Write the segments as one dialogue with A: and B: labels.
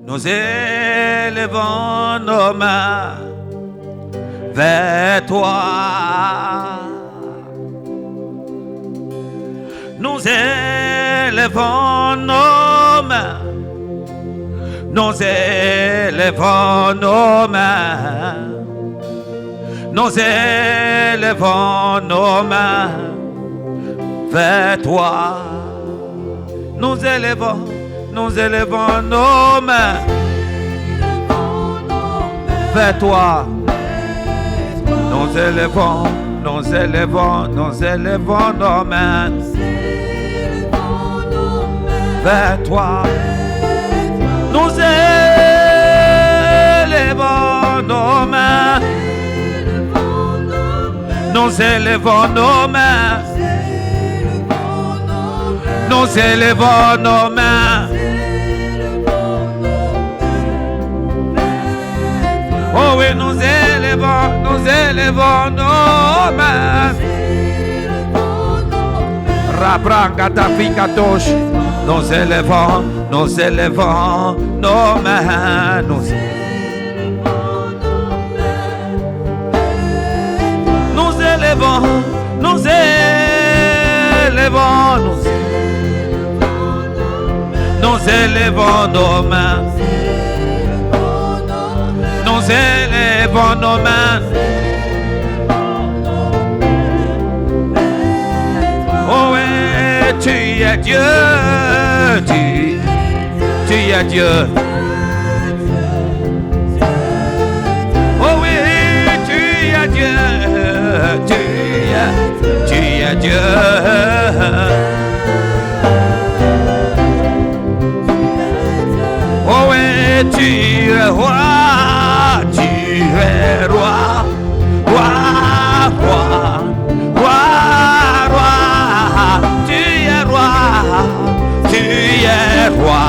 A: Nous élevons nos mains vers toi. Nous élevons nos mains. Nous élevons nos mains. Nous élevons nos mains vers toi. Nous élevons nos mains vers toi. Nous élevons nos mains vers toi. Nous élevons nos mains. Nous élevons nos mains. Nous élevons nos mains. Oh oui, nous élevons nos mains. Rabrangatafikatosh. Nous élevons nos mains. Nous élevons nos mains. Nous élevons nos mains. Oh oui, tu es Dieu. Tu es Dieu. Oh oui, tu es Dieu. Tu es Dieu. Oh oui, tu es roi. Tu es roi. Roi, roi. Roi, roi. Tu es roi. Tu es roi.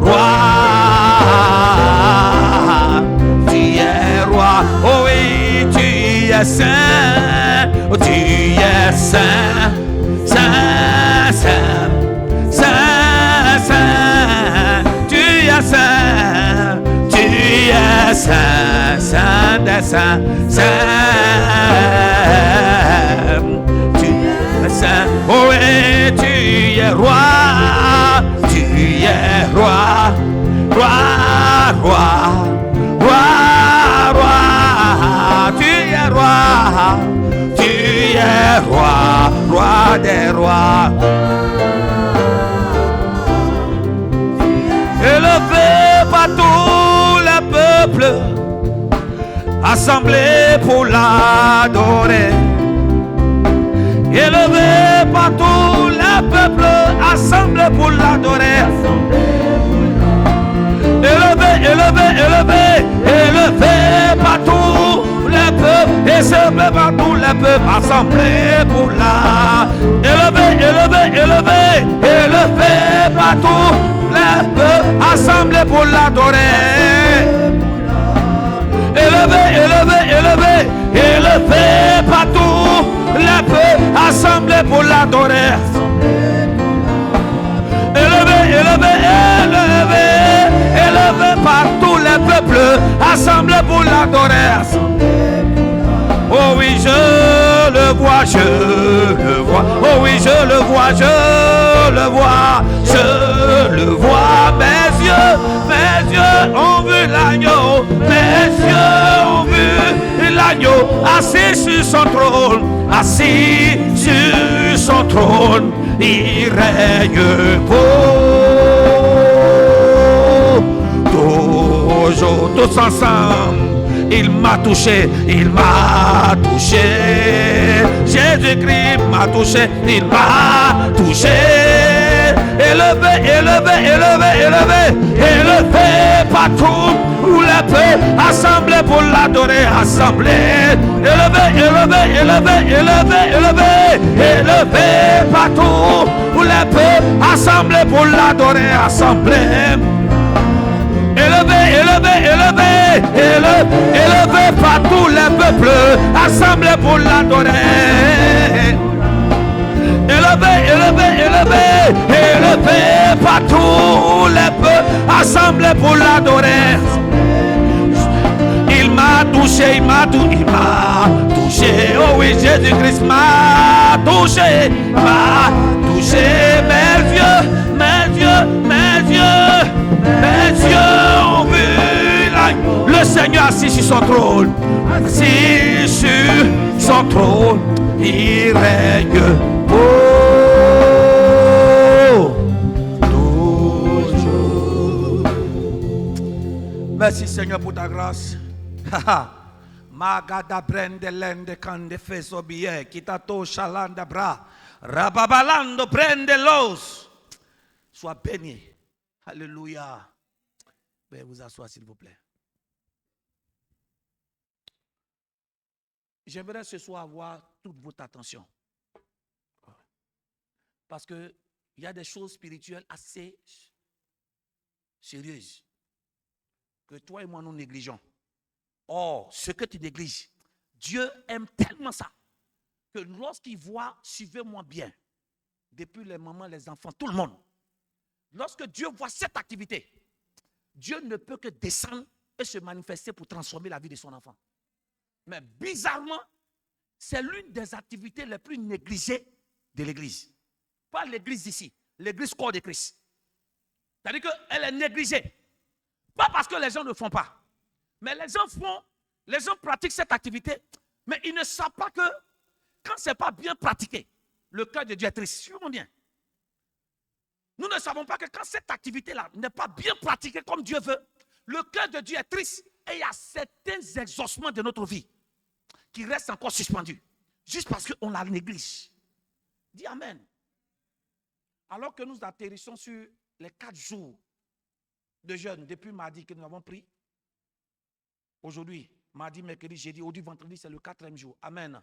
A: Roi. Tu es roi. Oh oui, tu es saint. Oh, tu es saint. Saint, saint. Saint, saint. Tu es saint. Tu es saint. Saint des saints. Saint. Tu es saint. Oh oui, tu es roi. Tu es roi. Roi, roi. Roi, roi. Tu es roi. Tu es roi. Roi des rois. Élevé par tout le peuple, assemblé pour l'adorer. Élevé par tout le peuple, assemblé pour l'adorer. Élevé, élevé, élevé, élevé par tout le peuple, et ce par tout le peuple, assemblé pour la. Élevé, élevé, élevé, élevé par tout le peuple, assemblé pour l'adorer. Élevé, élevé, élevé, élevé par tout le peuple, assemblé pour l'adorer. Élevé, élevé, élevé, élevé par tout le peuple, assemblé pour l'adorer. Oh oui, je le vois, je le vois. Oh oui, je le vois, je le vois, je le vois. Mes yeux ont vu l'agneau, mes yeux ont vu l'agneau assis sur son trône, assis sur son trône. Il règne pour toujours, tous ensemble. Il m'a touché, il m'a touché. Jésus-Christ m'a touché, il m'a touché. Élevé, élevé, élevé, élevé, élevé partout où le peuple assemblé pour l'adorer, assemblé. Élevé, élevé, élevé, élevé, élevé, élevé partout où le peuple assemblé pour l'adorer, assemblé. Élevé, élevé, élevé, élevé, élevé par tout le peuple, assemblé pour l'adorer. Élevé, élevé, élevé, élevé par tout le peuple, assemblés pour l'adorer. Il m'a touché, il m'a touché. Oh oui, Jésus-Christ m'a touché, mes yeux ont vu le Seigneur assis sur son trône. Assis sur son trône, il règne. Toujours. Merci Seigneur pour ta grâce. Magada brende lende kande feso biye kitato shalanda bra rababalando prende los. Sois béni. Alléluia. Veuillez vous asseoir s'il vous plaît. J'aimerais ce soir avoir toute votre attention. Parce qu'il y a des choses spirituelles assez sérieuses que toi et moi nous négligeons. Or, ce que tu négliges, Dieu aime tellement ça que lorsqu'il voit, suivez-moi bien, depuis les mamans, les enfants, tout le monde, lorsque Dieu voit cette activité, Dieu ne peut que descendre et se manifester pour transformer la vie de son enfant. Mais bizarrement, c'est l'une des activités les plus négligées de l'église. Pas l'église ici, l'église corps de Christ. C'est-à-dire qu'elle est négligée. Pas parce que les gens ne font pas. Mais les gens pratiquent cette activité, mais ils ne savent pas que quand ce n'est pas bien pratiqué, le cœur de Dieu est triste. Suivez-moi bien. Nous ne savons pas que quand cette activité-là n'est pas bien pratiquée comme Dieu veut, le cœur de Dieu est triste et il y a certains exaucements de notre vie qui restent encore suspendus, juste parce qu'on la néglige. Dis Amen. Alors que nous atterrissons sur les 4 jours de jeûne depuis mardi que nous avons pris, aujourd'hui, mardi, mercredi, jeudi, aujourd'hui, vendredi, c'est le 4e jour. Amen.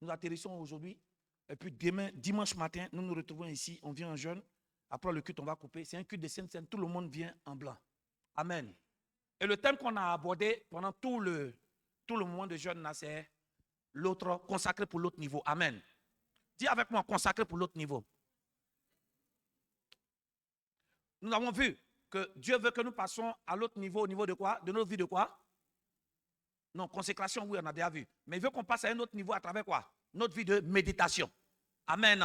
A: Nous atterrissons aujourd'hui. Et puis demain, dimanche matin, nous nous retrouvons ici. On vient en jeûne. Après le culte, on va couper. C'est un culte de Sainte-Seine. Tout le monde vient en blanc. Amen. Et le thème qu'on a abordé pendant tout le moment de jeûne, c'est l'autre, consacré pour l'autre niveau. Amen. Dis avec moi, consacré pour l'autre niveau. Nous avons vu que Dieu veut que nous passions à l'autre niveau, au niveau de quoi? De notre vie de quoi? Non, consécration, oui, on a déjà vu. Mais il veut qu'on passe à un autre niveau à travers quoi? Notre vie de méditation. Amen.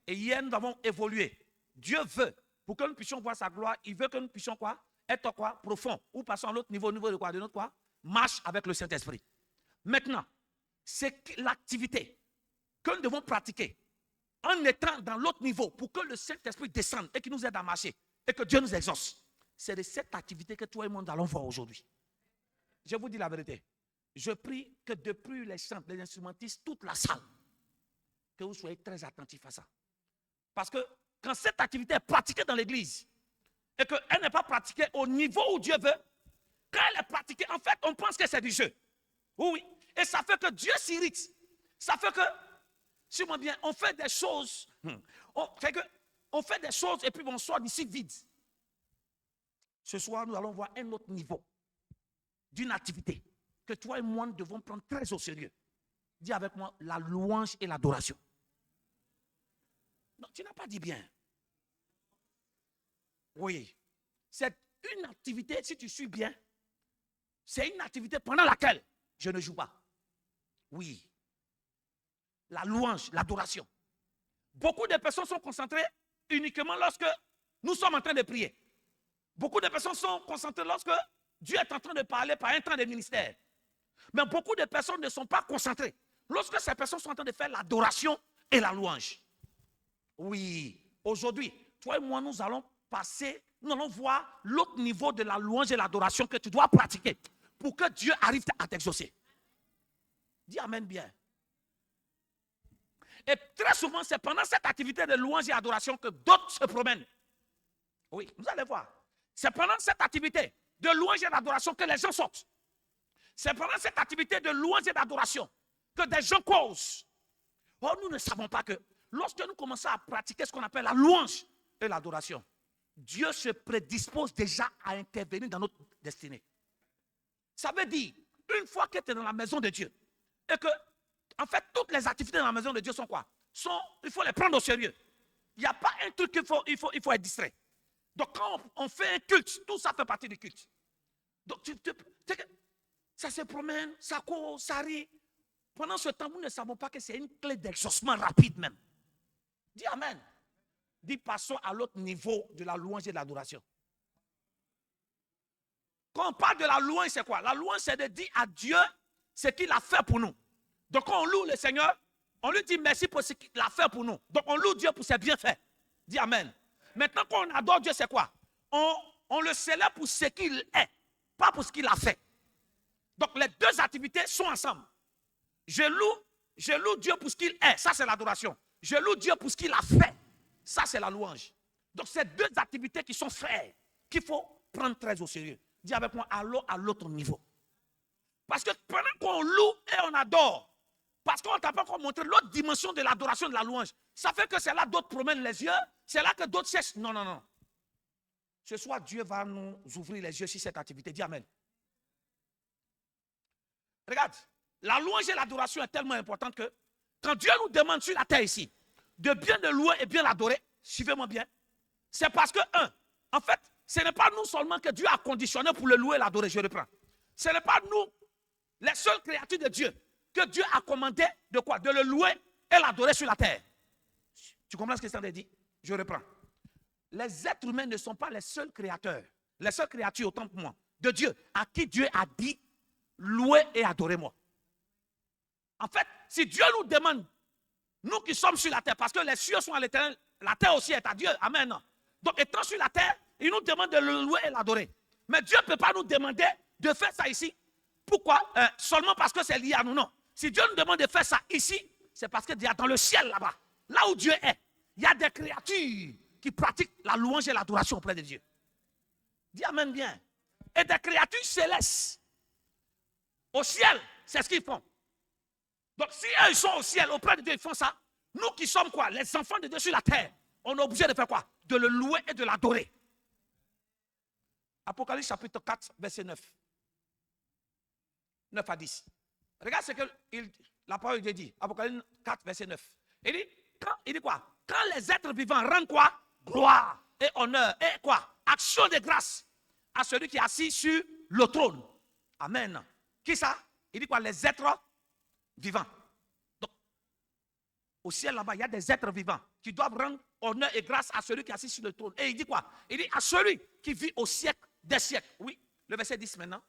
A: Et hier, nous avons évolué. Dieu veut, pour que nous puissions voir sa gloire, il veut que nous puissions quoi? Être quoi? Profond. Ou passons à l'autre niveau, au niveau de quoi? De notre quoi? Marche avec le Saint-Esprit. Maintenant, c'est l'activité que nous devons pratiquer en étant dans l'autre niveau pour que le Saint-Esprit descende et qu'il nous aide à marcher et que Dieu nous exauce. C'est de cette activité que toi et moi nous allons voir aujourd'hui. Je vous dis la vérité. Je prie que depuis les chants, les instrumentistes, toute la salle, que vous soyez très attentifs à ça. Parce que quand cette activité est pratiquée dans l'église et qu'elle n'est pas pratiquée au niveau où Dieu veut, quand elle est pratiquée, en fait, on pense que c'est du jeu. Oui. Et ça fait que Dieu s'irrite. Ça fait que, suivez-moi bien, on fait des choses. On fait des choses et puis on sort d'ici vide. Ce soir, nous allons voir un autre niveau d'une activité que toi et moi nous devons prendre très au sérieux. Dis avec moi, la louange et l'adoration. Non, tu n'as pas dit bien. Oui. C'est une activité, si tu suis bien, c'est une activité pendant laquelle je ne joue pas. Oui. La louange, l'adoration. Beaucoup de personnes sont concentrées uniquement lorsque nous sommes en train de prier. Beaucoup de personnes sont concentrées lorsque Dieu est en train de parler par un temps de ministère. Mais beaucoup de personnes ne sont pas concentrées lorsque ces personnes sont en train de faire l'adoration et la louange. Oui, aujourd'hui, toi et moi, nous allons passer, nous allons voir l'autre niveau de la louange et l'adoration que tu dois pratiquer pour que Dieu arrive à t'exaucer. Dis Amen bien. Et très souvent, c'est pendant cette activité de louange et adoration que d'autres se promènent. Oui, vous allez voir. C'est pendant cette activité de louange et d'adoration que les gens sortent. C'est pendant cette activité de louange et d'adoration que des gens causent. Or, nous ne savons pas que lorsque nous commençons à pratiquer ce qu'on appelle la louange et l'adoration, Dieu se prédispose déjà à intervenir dans notre destinée. Ça veut dire, une fois que tu es dans la maison de Dieu, et que, en fait, toutes les activités dans la maison de Dieu sont quoi? Il faut les prendre au sérieux. Il n'y a pas un truc qu'il faut être distrait. Donc quand on fait un culte, tout ça fait partie du culte. Donc ça se promène, ça court, ça rit. Pendant ce temps, nous ne savons pas que c'est une clé d'exaucement rapide même. Dis Amen. Dis passons à l'autre niveau de la louange et de l'adoration. Quand on parle de la louange, c'est quoi? La louange, c'est de dire à Dieu ce qu'il a fait pour nous. Donc quand on loue le Seigneur, on lui dit merci pour ce qu'il a fait pour nous. Donc on loue Dieu pour ses bienfaits. Dis Amen. Maintenant, quand on adore Dieu, c'est quoi? On le célèbre pour ce qu'il est, pas pour ce qu'il a fait. Donc les deux activités sont ensemble. Je loue Dieu pour ce qu'il est, ça c'est l'adoration. Je loue Dieu pour ce qu'il a fait, ça c'est la louange. Donc c'est deux activités qui sont frères, qu'il faut prendre très au sérieux. Dis avec moi, allons à l'autre niveau. Parce que pendant qu'on loue et on adore, parce qu'on ne t'a pas encore montré l'autre dimension de l'adoration, de la louange, ça fait que c'est là d'autres promènent les yeux, c'est là que d'autres cherchent. Non, non, non. Ce soir, Dieu va nous ouvrir les yeux sur cette activité. Dis Amen. Regarde, la louange et l'adoration est tellement importante que quand Dieu nous demande sur la terre ici de bien le louer et bien l'adorer, suivez-moi bien, c'est parce que, en fait, ce n'est pas nous seulement que Dieu a conditionné pour le louer et l'adorer, je reprends. Ce n'est pas nous, les seules créatures de Dieu, que Dieu a commandé de quoi? De le louer et l'adorer sur la terre. Tu comprends ce que ça veut dire? Je reprends. Les êtres humains ne sont pas les seuls créateurs, les seules créatures, autant pour moi, de Dieu, à qui Dieu a dit louer et adorez-moi. En fait, si Dieu nous demande, nous qui sommes sur la terre, parce que les cieux sont à l'éternel, la terre aussi est à Dieu. Amen. Donc, étant sur la terre, il nous demande de le louer et l'adorer. Mais Dieu ne peut pas nous demander de faire ça ici. Pourquoi? Seulement parce que c'est lié à nous, non. Si Dieu nous demande de faire ça ici, c'est parce que dans le ciel là-bas, là où Dieu est, il y a des créatures qui pratiquent la louange et l'adoration auprès de Dieu. Dis Amen bien. Et des créatures célestes. Au ciel, c'est ce qu'ils font. Donc, si eux, ils sont au ciel, auprès de Dieu, ils font ça. Nous qui sommes quoi? Les enfants de Dieu sur la terre. On est obligé de faire quoi? De le louer et de l'adorer. Apocalypse chapitre 4, verset 9. 9 à 10. Regarde ce que la parole de Dieu dit. Apocalypse 4, verset 9. Il dit quoi? Quand les êtres vivants rendent quoi? Gloire et honneur et quoi? Action de grâce à celui qui est assis sur le trône. Amen. Qui ça? Il dit quoi? Les êtres vivants. Donc, au ciel là-bas, il y a des êtres vivants qui doivent rendre honneur et grâce à celui qui est assis sur le trône. Et il dit quoi? Il dit à celui qui vit au siècle des siècles. Oui, le verset 10 maintenant.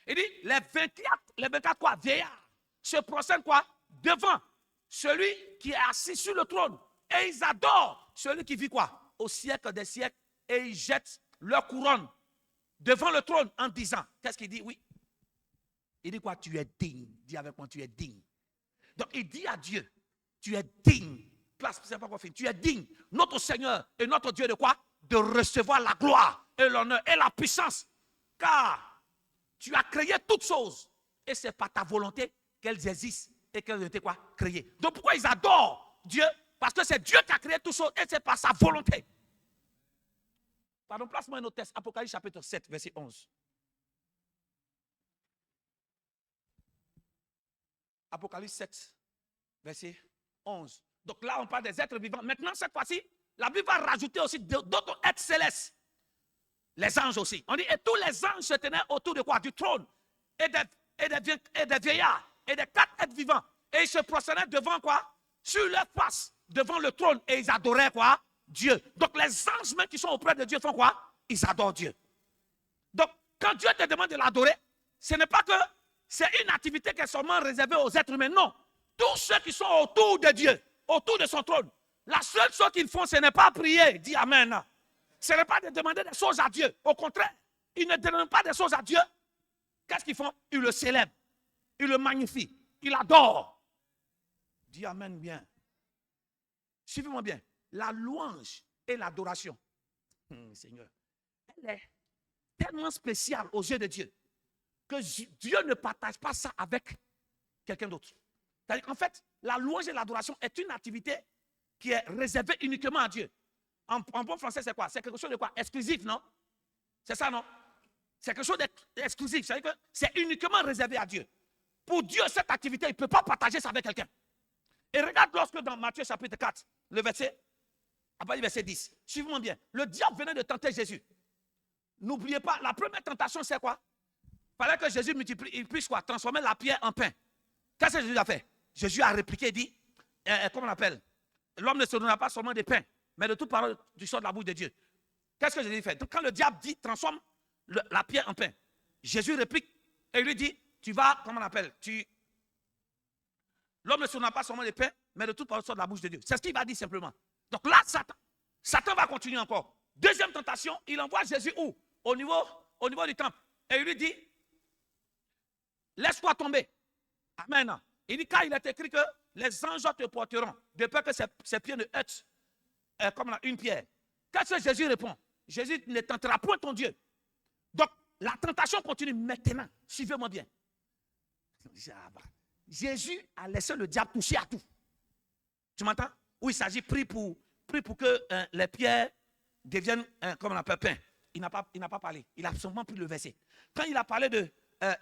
A: Il dit les 24 quoi? Vieillards se prosternent quoi? Devant celui qui est assis sur le trône. Et ils adorent celui qui vit quoi? Au siècle des siècles. Et ils jettent leur couronne devant le trône en disant, qu'est-ce qu'il dit? Oui. Il dit quoi? Tu es digne. Dis avec moi, tu es digne. Donc il dit à Dieu, tu es digne. Place, c'est pas quoi faire. Tu es digne, notre Seigneur et notre Dieu de quoi? De recevoir la gloire et l'honneur et la puissance. Car tu as créé toutes choses. Et c'est par ta volonté qu'elles existent et qu'elles ont été quoi? Créées. Donc pourquoi ils adorent Dieu? Parce que c'est Dieu qui a créé toutes choses et c'est par sa volonté. Pardon, place-moi un autre texte. Apocalypse chapitre 7, verset 11. Apocalypse 7, verset 11. Donc là, on parle des êtres vivants. Maintenant, cette fois-ci, la Bible va rajouter aussi d'autres êtres célestes. Les anges aussi. On dit, et tous les anges se tenaient autour de quoi? Du trône. Et des vieillards. Et des 4 êtres vivants. Et ils se prosternaient devant quoi? Sur leur face. Devant le trône. Et ils adoraient quoi? Dieu. Donc les anges même qui sont auprès de Dieu font quoi? Ils adorent Dieu. Donc, quand Dieu te demande de l'adorer, ce n'est pas que c'est une activité qui est seulement réservée aux êtres humains. Non. Tous ceux qui sont autour de Dieu, autour de son trône, la seule chose qu'ils font, ce n'est pas prier. Dis Amen. Ce n'est pas de demander des choses à Dieu. Au contraire, ils ne demandent pas des choses à Dieu. Qu'est-ce qu'ils font? Ils le célèbrent. Ils le magnifient. Ils l'adorent. Dis Amen bien. Suivez-moi bien. La louange et l'adoration, Seigneur, elle est tellement spéciale aux yeux de Dieu que Dieu ne partage pas ça avec quelqu'un d'autre. C'est-à-dire qu'en fait, la louange et l'adoration est une activité qui est réservée uniquement à Dieu. En bon français, c'est quoi? C'est quelque chose de quoi? Exclusif, non? C'est ça, non? C'est quelque chose d'exclusif. C'est-à-dire que c'est uniquement réservé à Dieu. Pour Dieu, cette activité, il ne peut pas partager ça avec quelqu'un. Et regarde lorsque dans Matthieu chapitre 4, le verset Après, verset 10. Suivez-moi bien. Le diable venait de tenter Jésus. N'oubliez pas, la première tentation, c'est quoi? Il fallait que Jésus multiplie, il puisse quoi? Transformer la pierre en pain. Qu'est-ce que Jésus a fait? Jésus a répliqué et dit, comment on appelle? L'homme ne se donnera pas seulement des pains, mais de toute parole du sort de la bouche de Dieu. Qu'est-ce que Jésus fait? Donc, quand le diable dit, transforme la pierre en pain, Jésus réplique et lui dit, tu vas, comment on appelle? L'homme ne se donnera pas seulement des pains, mais de toute parole du sort de la bouche de Dieu. C'est ce qu'il va dire simplement. Donc là, Satan va continuer encore. Deuxième tentation, il envoie Jésus où? Au niveau du temple. Et il lui dit, laisse-toi tomber. Amen. Il dit, car il est écrit que les anges te porteront, de peur que ces pieds ne heurtent comme une pierre. Qu'est-ce que Jésus répond? Jésus ne tentera point ton Dieu. Donc, la tentation continue maintenant. Suivez-moi bien. Jésus a laissé le diable toucher à tout. Tu m'entends? Où il s'agit, prie pour que les pierres deviennent, comme on appelle, pain. Il n'a pas parlé. Il a seulement pris le verset. Quand il a parlé de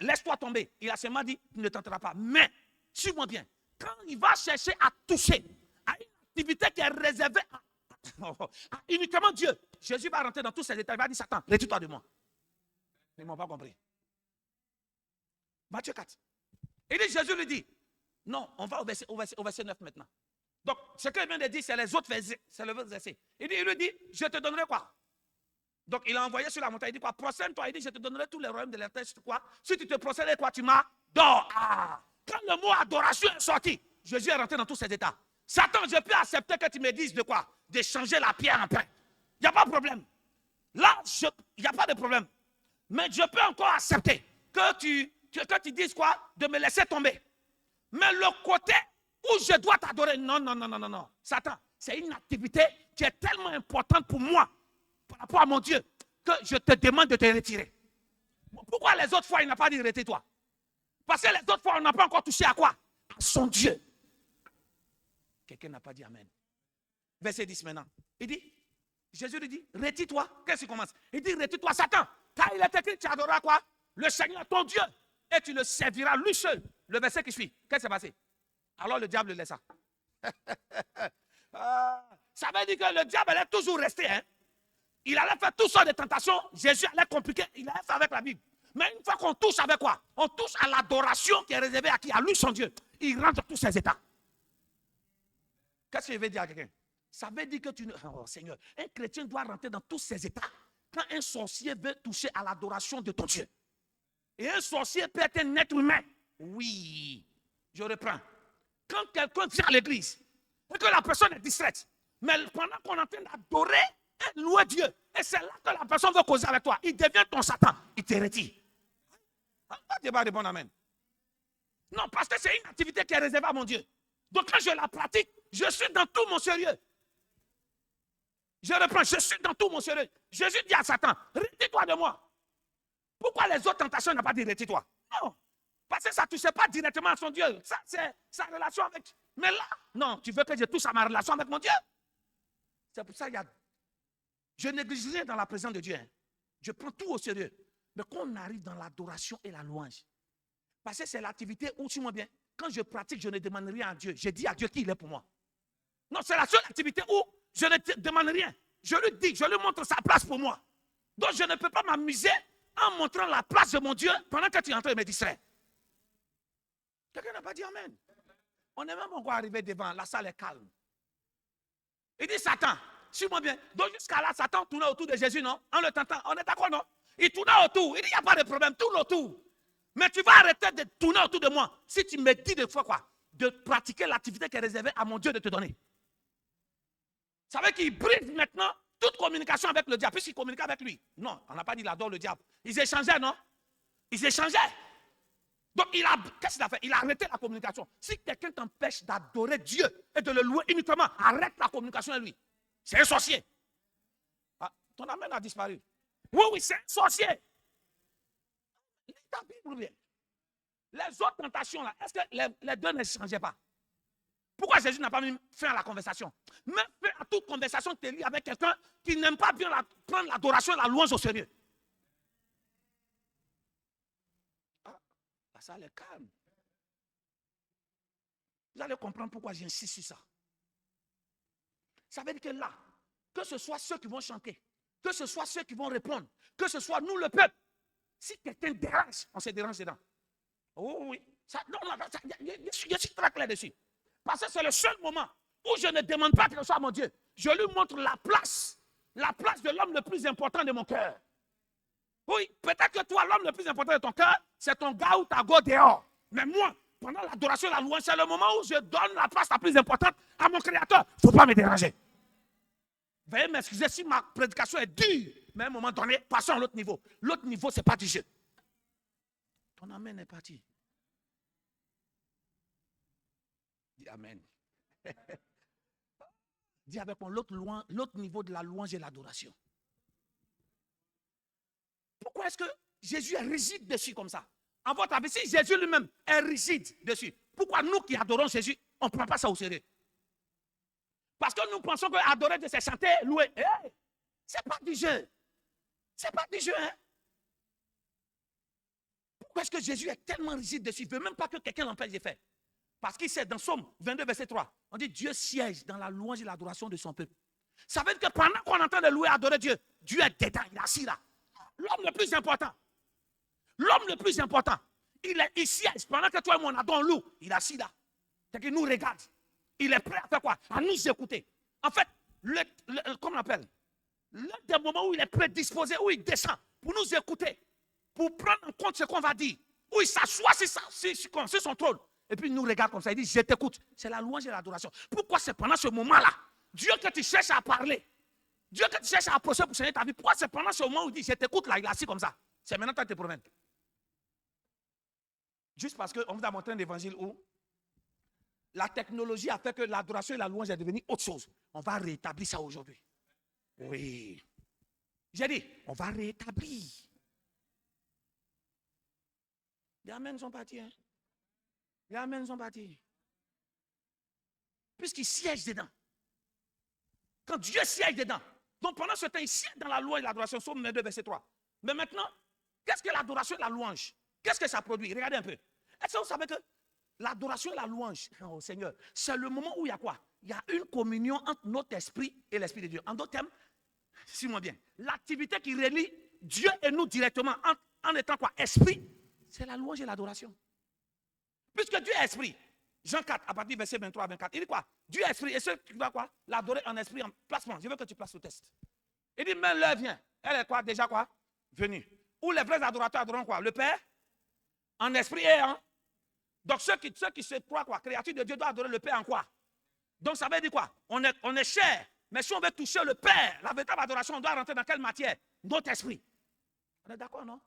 A: laisse-toi tomber, il a seulement dit, tu ne tenteras pas. Mais, suis-moi bien, quand il va chercher à toucher à une activité qui est réservée à uniquement Dieu, Jésus va rentrer dans tous ces détails. Il va dire, Satan, retire-toi de moi. Ils ne m'ont pas compris. Matthieu 4. Il dit, Jésus lui dit, non, on va au verset 9 maintenant. Donc, ce qu'il vient de dire, c'est les autres versets. C'est le verset. Il lui dit, je te donnerai quoi? Donc, il a envoyé sur la montagne. Il dit quoi? Prosterne-toi. Il dit, je te donnerai tous les royaumes de la terre. Quoi? Si tu te prosternes, quoi? Tu m'adores. Ah. Quand le mot adoration est sorti, Jésus est rentré dans tous ces états. Satan, je peux accepter que tu me dises de quoi? De changer la pierre en pain. Il n'y a pas de problème. Là, il n'y a pas de problème. Mais je peux encore accepter que tu dises quoi? De me laisser tomber. Mais le côté où je dois t'adorer, non. Satan, c'est une activité qui est tellement importante pour moi, par rapport à mon Dieu, que je te demande de te retirer. Pourquoi les autres fois, il n'a pas dit retire-toi? Parce que les autres fois, on n'a pas encore touché à quoi? À son Dieu. Quelqu'un n'a pas dit Amen. Verset 10 maintenant. Il dit, Jésus lui dit, retire-toi. Qu'est-ce qu'il commence? Il dit, retire-toi, Satan. Car il est écrit, tu adoreras quoi? Le Seigneur, ton Dieu. Et tu le serviras lui seul. Le verset qui suit. Qu'est-ce qui s'est passé? Alors le diable le laissa. Ça veut dire que le diable allait toujours rester. Hein? Il allait faire toutes sortes de tentations. Jésus allait compliquer. Il allait faire avec la Bible. Mais une fois qu'on touche avec quoi? On touche à l'adoration qui est réservée à qui? À lui, son Dieu. Il rentre dans tous ses états. Qu'est-ce que je veux dire à quelqu'un? Ça veut dire que oh Seigneur, un chrétien doit rentrer dans tous ses états. Quand un sorcier veut toucher à l'adoration de ton Dieu. Et un sorcier peut être un être humain. Oui. Je reprends. Quand quelqu'un vient à l'église et que la personne est distraite, mais pendant qu'on est en train d'adorer et louer Dieu, et c'est là que la personne veut causer avec toi, il devient ton Satan, il te retire. Tu vas répondre Amen. Non, parce que c'est une activité qui est réservée à mon Dieu. Donc quand je la pratique, je suis dans tout mon sérieux. Je reprends, je suis dans tout mon sérieux. Jésus dit à Satan, retire-toi de moi. Pourquoi les autres tentations n'ont pas dit retire-toi? Non. Parce que ça ne touchait pas directement à son Dieu. Ça, c'est sa relation avec. Mais là, non, tu veux que je touche à ma relation avec mon Dieu? C'est pour ça qu'il y a. Je néglige rien dans la présence de Dieu. Hein. Je prends tout au sérieux. Mais quand on arrive dans l'adoration et la louange, parce que c'est l'activité où, suis-moi bien, quand je pratique, je ne demande rien à Dieu. Je dis à Dieu qui il est pour moi. Non, c'est la seule activité où je ne demande rien. Je lui dis, je lui montre sa place pour moi. Donc je ne peux pas m'amuser en montrant la place de mon Dieu pendant que tu es en train de me distraire. Quelqu'un n'a pas dit Amen. On est même encore arrivé devant, la salle est calme. Il dit Satan, suis-moi bien. Donc jusqu'à là, Satan tournait autour de Jésus, non? En le tentant, on est d'accord, non? Il tournait autour. Il dit, il n'y a pas de problème, tourne autour. Mais tu vas arrêter de tourner autour de moi si tu me dis des fois quoi? De pratiquer l'activité qui est réservée à mon Dieu de te donner. Ça veut qu'il brise maintenant toute communication avec le diable, puisqu'il communique avec lui. Non, on n'a pas dit il adore le diable. Ils échangeaient, non? Ils échangeaient. Donc, qu'est-ce qu'il a fait? Il a arrêté la communication. Si quelqu'un t'empêche d'adorer Dieu et de le louer uniquement, arrête la communication avec lui. C'est un sorcier. Ah, ton amen a disparu. Oui, c'est un sorcier. Lis ta Bible bien. Les autres tentations, là, est-ce que les deux ne changeaient pas? Pourquoi Jésus n'a pas mis fin à la conversation? Mais fin à toute conversation que tu lis avec quelqu'un qui n'aime pas bien prendre l'adoration et la louange au sérieux. Ah, la salle est calme. Vous allez comprendre pourquoi j'insiste sur ça. Ça veut dire que là, que ce soit ceux qui vont chanter, que ce soit ceux qui vont répondre, que ce soit nous le peuple, si quelqu'un dérange, on se dérange dedans. Oh oui, je suis très clair dessus. Parce que c'est le seul moment où je ne demande pas quelque chose à mon Dieu. Je lui montre la place de l'homme le plus important de mon cœur. Oui, peut-être que toi, l'homme le plus important de ton cœur, c'est ton gars ou ta go dehors. Mais moi, pendant l'adoration et la louange, c'est le moment où je donne la place la plus importante à mon Créateur. Il ne faut pas me déranger. Veuillez m'excuser si ma prédication est dure, mais à un moment donné, passons à l'autre niveau. L'autre niveau, ce n'est pas du jeu. Ton amen est parti. Dis amen. Dis avec moi l'autre niveau de la louange et l'adoration. Pourquoi est-ce que Jésus est rigide dessus comme ça? En votre avis, si Jésus lui-même est rigide dessus, pourquoi nous qui adorons Jésus, on ne prend pas ça au sérieux? Parce que nous pensons que adorer, c'est chanter, louer. Hey, ce n'est pas du jeu. Ce n'est pas du jeu. Hein? Pourquoi est-ce que Jésus est tellement rigide dessus? Il ne veut même pas que quelqu'un l'empêche de faire. Parce qu'il sait, dans Psaume 22, verset 3, on dit Dieu siège dans la louange et l'adoration de son peuple. Ça veut dire que pendant qu'on est en train de louer et adorer Dieu, Dieu est dedans, il est assis là. L'homme le plus important. L'homme le plus important. Il siège. Pendant que toi et moi on adore, on loue, il est assis là. C'est qu'il nous regarde. Il est prêt à faire quoi? À nous écouter. En fait, comment on appelle? L'un des moments où il est prédisposé, où il descend pour nous écouter, pour prendre en compte ce qu'on va dire, où il s'assoit sur son trône, et puis il nous regarde comme ça, il dit, je t'écoute. C'est la louange et l'adoration. Pourquoi c'est pendant ce moment-là, Dieu que tu cherches à parler, Dieu que tu cherches à approcher pour changer ta vie, pourquoi c'est pendant ce moment où il dit, je t'écoute là, il est assis comme ça? C'est maintenant que tu te promènes. Juste parce qu'on vous a montré un évangile où la technologie a fait que l'adoration et la louange est devenue autre chose. On va rétablir ça aujourd'hui. Oui. J'ai dit, on va rétablir. Les amens sont partis. Hein? Les amens sont partis. Puisqu'il siège dedans. Quand Dieu siège dedans. Donc pendant ce temps, il siège dans la louange et l'adoration. Psaume 22, verset 3. Mais maintenant, qu'est-ce que l'adoration et la louange? Qu'est-ce que ça produit? Regardez un peu. Est-ce que vous savez que l'adoration et la louange, oh Seigneur, c'est le moment où il y a quoi? Il y a une communion entre notre esprit et l'esprit de Dieu. En d'autres termes, suis-moi bien, l'activité qui relie Dieu et nous directement en étant quoi? Esprit, c'est la louange et l'adoration. Puisque Dieu est esprit, Jean 4, à partir du verset 23 à 24, il dit quoi? Dieu est esprit, et ceux qui va quoi? L'adorer en esprit, en placement. Je veux que tu places le test. Il dit, mais l'heure vient. Elle est quoi? Déjà quoi? Venue. Où les vrais adorateurs adoreront quoi? Le Père, en esprit et en... Donc ceux qui se croient quoi? Créature de Dieu doivent adorer le Père en quoi? Donc ça veut dire quoi? On est cher. Mais si on veut toucher le Père, la véritable adoration, on doit rentrer dans quelle matière? Notre esprit. On est d'accord, non?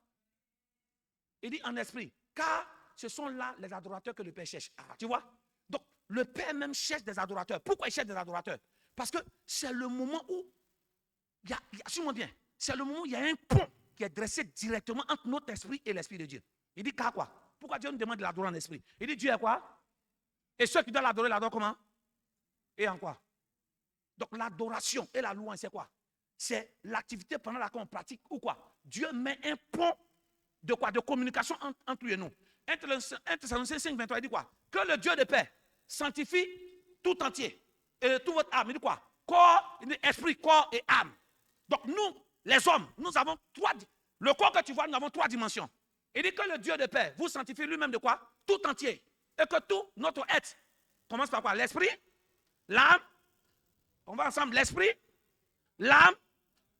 A: Il dit en esprit. Car ce sont là les adorateurs que le Père cherche. Ah, tu vois? Donc le Père même cherche des adorateurs. Pourquoi il cherche des adorateurs? Parce que c'est le moment où, suis-moi bien, c'est le moment où il y a un pont qui est dressé directement entre notre esprit et l'esprit de Dieu. Il dit car quoi? Pourquoi Dieu nous demande de l'adorer en esprit? Il dit Dieu est quoi? Et ceux qui doivent l'adorer, l'adorent comment? Et en quoi? Donc l'adoration et la louange, c'est quoi? C'est l'activité pendant laquelle on pratique ou quoi? Dieu met un pont de quoi? De communication entre lui et nous. 1 Thessaloniciens 5, 23, il dit quoi? Que le Dieu de paix sanctifie tout entier. Et toute votre âme. Il dit quoi? Corps, esprit, corps et âme. Donc nous, les hommes, nous avons le corps que tu vois, nous avons 3 dimensions. Il dit que le Dieu de paix vous sanctifie lui-même de quoi? Tout entier. Et que tout notre être commence par quoi? L'esprit, l'âme, on va ensemble, l'esprit, l'âme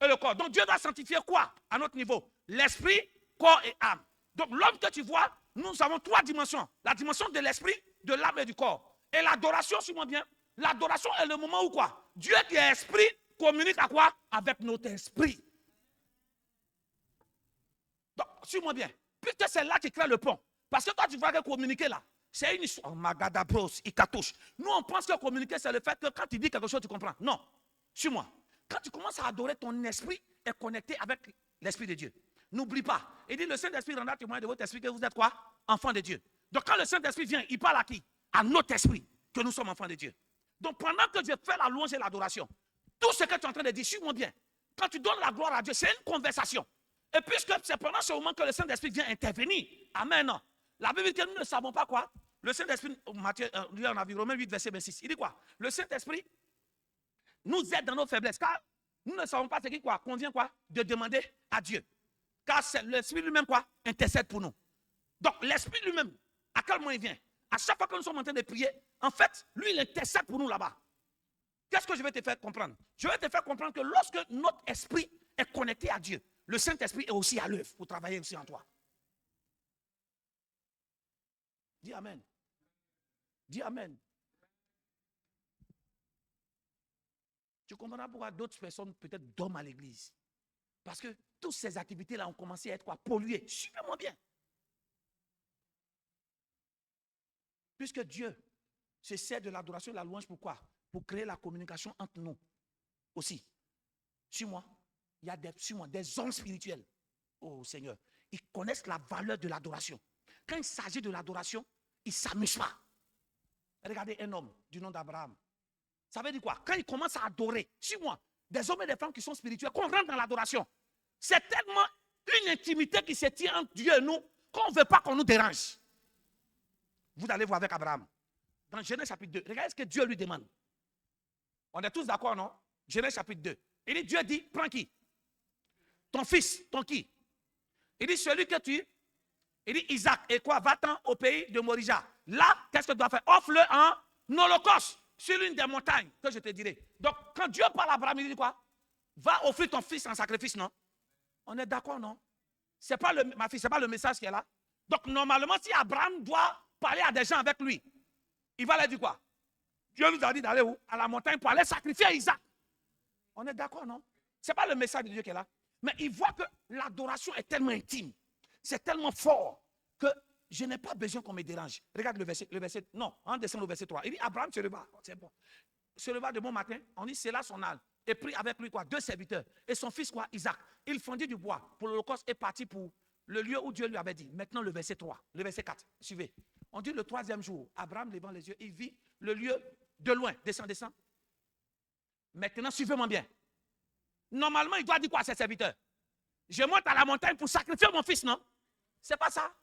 A: et le corps. Donc Dieu doit sanctifier quoi à notre niveau? L'esprit, corps et âme. Donc l'homme que tu vois, nous avons 3 dimensions. La dimension de l'esprit, de l'âme et du corps. Et l'adoration, suis-moi bien, l'adoration est le moment où quoi? Dieu qui est esprit communique à quoi? Avec notre esprit. Donc, suis-moi bien. Puisque c'est là qui crée le pont. Parce que toi, tu vois que communiquer là, c'est une histoire. Oh, Magadabros, Ikatouche. Nous, on pense que communiquer, c'est le fait que quand tu dis quelque chose, tu comprends. Non. Suis-moi. Quand tu commences à adorer, ton esprit est connecté avec l'esprit de Dieu. N'oublie pas. Il dit, le Saint-Esprit rendra témoin de votre esprit que vous êtes quoi? Enfants de Dieu. Donc, quand le Saint-Esprit vient, il parle à qui? À notre esprit, que nous sommes enfants de Dieu. Donc, pendant que Dieu fait la louange et l'adoration, tout ce que tu es en train de dire, suis-moi bien. Quand tu donnes la gloire à Dieu, c'est une conversation. Et puisque c'est pendant ce moment que le Saint-Esprit vient intervenir. Amen. Non. La Bible dit que nous ne savons pas quoi. Le Saint-Esprit, Matthieu, on a vu Romains 8, verset 26. Il dit quoi? Le Saint-Esprit nous aide dans nos faiblesses. Car Nous ne savons pas ce qui convient de demander à Dieu. Car c'est l'Esprit lui-même intercède pour nous. Donc l'Esprit lui-même, à quel moment il vient? À chaque fois que nous sommes en train de prier, en fait, lui, il intercède pour nous là-bas. Qu'est-ce que je vais te faire comprendre? Je vais te faire comprendre que lorsque notre esprit est connecté à Dieu, le Saint-Esprit est aussi à l'œuvre pour travailler aussi en toi. Dis Amen. Dis Amen. Tu comprendras pourquoi d'autres personnes peut-être dorment à l'église. Parce que toutes ces activités-là ont commencé à être polluées. Suivez-moi bien. Puisque Dieu se sert de l'adoration et de la louange, pourquoi? Pour créer la communication entre nous aussi. Suis-moi. Il y a des hommes spirituels. Oh Seigneur. Ils connaissent la valeur de l'adoration. Quand il s'agit de l'adoration, ils ne s'amusent pas. Regardez un homme du nom d'Abraham. Ça veut dire quoi? Quand il commence à adorer, suis-moi, des hommes et des femmes qui sont spirituels, qu'on rentre dans l'adoration, c'est tellement une intimité qui se tient entre Dieu et nous qu'on ne veut pas qu'on nous dérange. Vous allez voir avec Abraham. Dans Genèse chapitre 2, regardez ce que Dieu lui demande. On est tous d'accord, non? Genèse chapitre 2. Il dit, Dieu dit, prends qui? Ton fils, ton qui? Il dit, celui que tu... Il dit, Isaac, et quoi? Va-t'en au pays de Morija. Là, qu'est-ce que tu dois faire? Offre-le en holocauste sur l'une des montagnes que je te dirai. Donc, quand Dieu parle à Abraham, il dit quoi? Va offrir ton fils en sacrifice, non? On est d'accord, non? C'est pas ma fille, c'est pas le message qui est là. Donc, normalement, si Abraham doit parler à des gens avec lui, il va leur dire quoi? Dieu nous a dit d'aller où? À la montagne pour aller sacrifier Isaac. On est d'accord, non? Ce n'est pas le message de Dieu qui est là. Mais il voit que l'adoration est tellement intime. C'est tellement fort que je n'ai pas besoin qu'on me dérange. Regarde le verset. Non, on descend au verset 3. Il dit, Abraham se leva. C'est bon. Se leva de bon matin. On dit, c'est là son âne. Et prit avec lui quoi? 2 serviteurs. Et son fils Isaac. Il fondit du bois pour l'holocauste et partit pour le lieu où Dieu lui avait dit. Maintenant le verset 3. Le verset 4. Suivez. On dit le 3e jour. Abraham levant les yeux. Il vit le lieu de loin. Descend. Maintenant suivez-moi bien. Normalement il doit dire quoi à ses serviteurs? Je monte à la montagne pour sacrifier mon fils, non? C'est pas ça.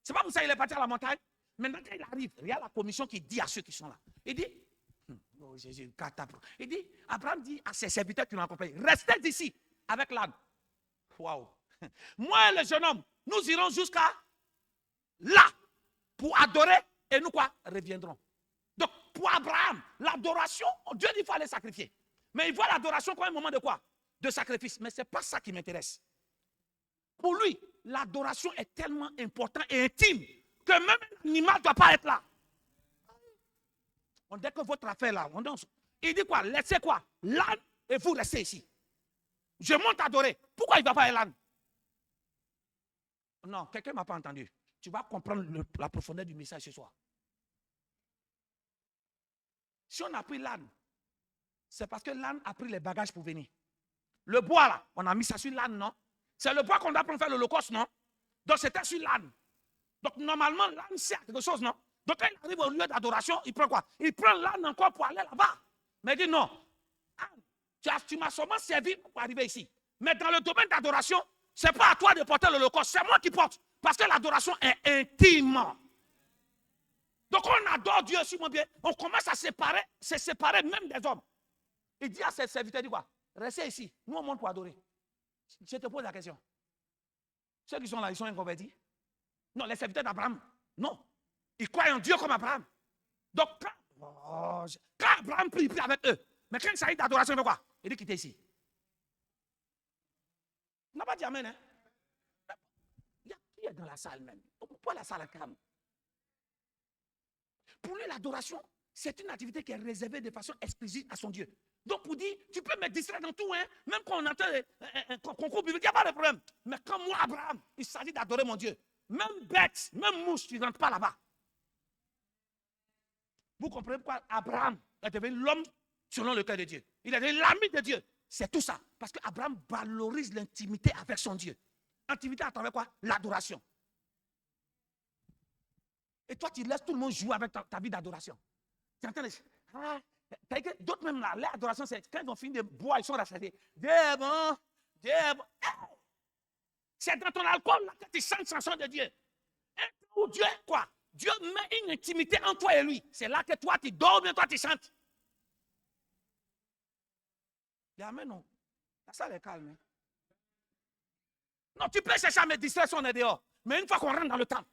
A: C'est pas pour ça qu'il est parti à la montagne. Maintenant, quand il arrive, il y a la commission qui dit à ceux qui sont là. Il dit, oh Jésus, il dit, Abraham dit à ses serviteurs qui l'ont accompagné, restez ici avec l'âne. Waouh. Moi et le jeune homme, nous irons jusqu'à là pour adorer et nous reviendrons. Donc, pour Abraham, l'adoration, Dieu dit qu'il faut aller sacrifier. Mais il voit l'adoration comme un moment de quoi? De sacrifice. Mais ce n'est pas ça qui m'intéresse. Pour lui, l'adoration est tellement importante et intime que même un animal ne doit pas être là. On dit que votre affaire là, on danse. Il dit quoi? Laissez quoi? L'âne et vous restez ici. Je monte adorer. Pourquoi il ne va pas être l'âne? Non, quelqu'un ne m'a pas entendu. Tu vas comprendre la profondeur du message ce soir. Si on a pris l'âne, c'est parce que l'âne a pris les bagages pour venir. Le bois là, on a mis ça sur l'âne, non? C'est le bois qu'on doit prendre faire l'holocauste, non? Donc c'était sur l'âne. Donc normalement, l'âne sert à quelque chose, non? Donc quand il arrive au lieu d'adoration, il prend quoi? Il prend l'âne encore pour aller là-bas. Mais il dit non. Tu m'as seulement servi pour arriver ici. Mais dans le domaine d'adoration, ce n'est pas à toi de porter l'holocauste, c'est moi qui porte. Parce que l'adoration est intime. Donc on adore Dieu, si mon bien. On commence à se séparer même des hommes. Il dit à ses serviteurs, il dit quoi? Restez ici. Nous on monte pour adorer. Je te pose la question. Ceux qui sont là, ils sont inconvertis? Non, les serviteurs d'Abraham. Non. Ils croient en Dieu comme Abraham. Donc, quand Abraham prie avec eux, mais quand il s'agit d'adoration, il fait quoi? Il dit quittez ici. On n'a pas dit amen, hein? Il y a qui est dans la salle même? Pourquoi la salle est calme? Pour lui, l'adoration, c'est une activité qui est réservée de façon exclusive à son Dieu. Donc, pour dire, tu peux me distraire dans tout, hein? Même quand on entend un concours biblique, il n'y a pas de problème. Mais quand moi, Abraham, il s'agit d'adorer mon Dieu, même bête, même mouche, tu ne rentres pas là-bas. Vous comprenez pourquoi Abraham est devenu l'homme selon le cœur de Dieu? Il est devenu l'ami de Dieu. C'est tout ça. Parce qu'Abraham valorise l'intimité avec son Dieu. Intimité à travers quoi? L'adoration. Et toi, tu laisses tout le monde jouer avec ta vie d'adoration. Tu entends d'autres même là, l'adoration, c'est quand ils ont fini de boire, ils sont rassemblés. Dieu est bon, Dieu est bon. C'est dans ton alcool là que tu chantes chanson de Dieu. Où Dieu, quoi? Dieu met une intimité entre toi et lui. C'est là que toi, tu dors, bien toi, tu chantes. Amen, non? salle est calme. Hein? Non, tu peux chercher à me distraire si on est dehors. Mais une fois qu'on rentre dans le temple.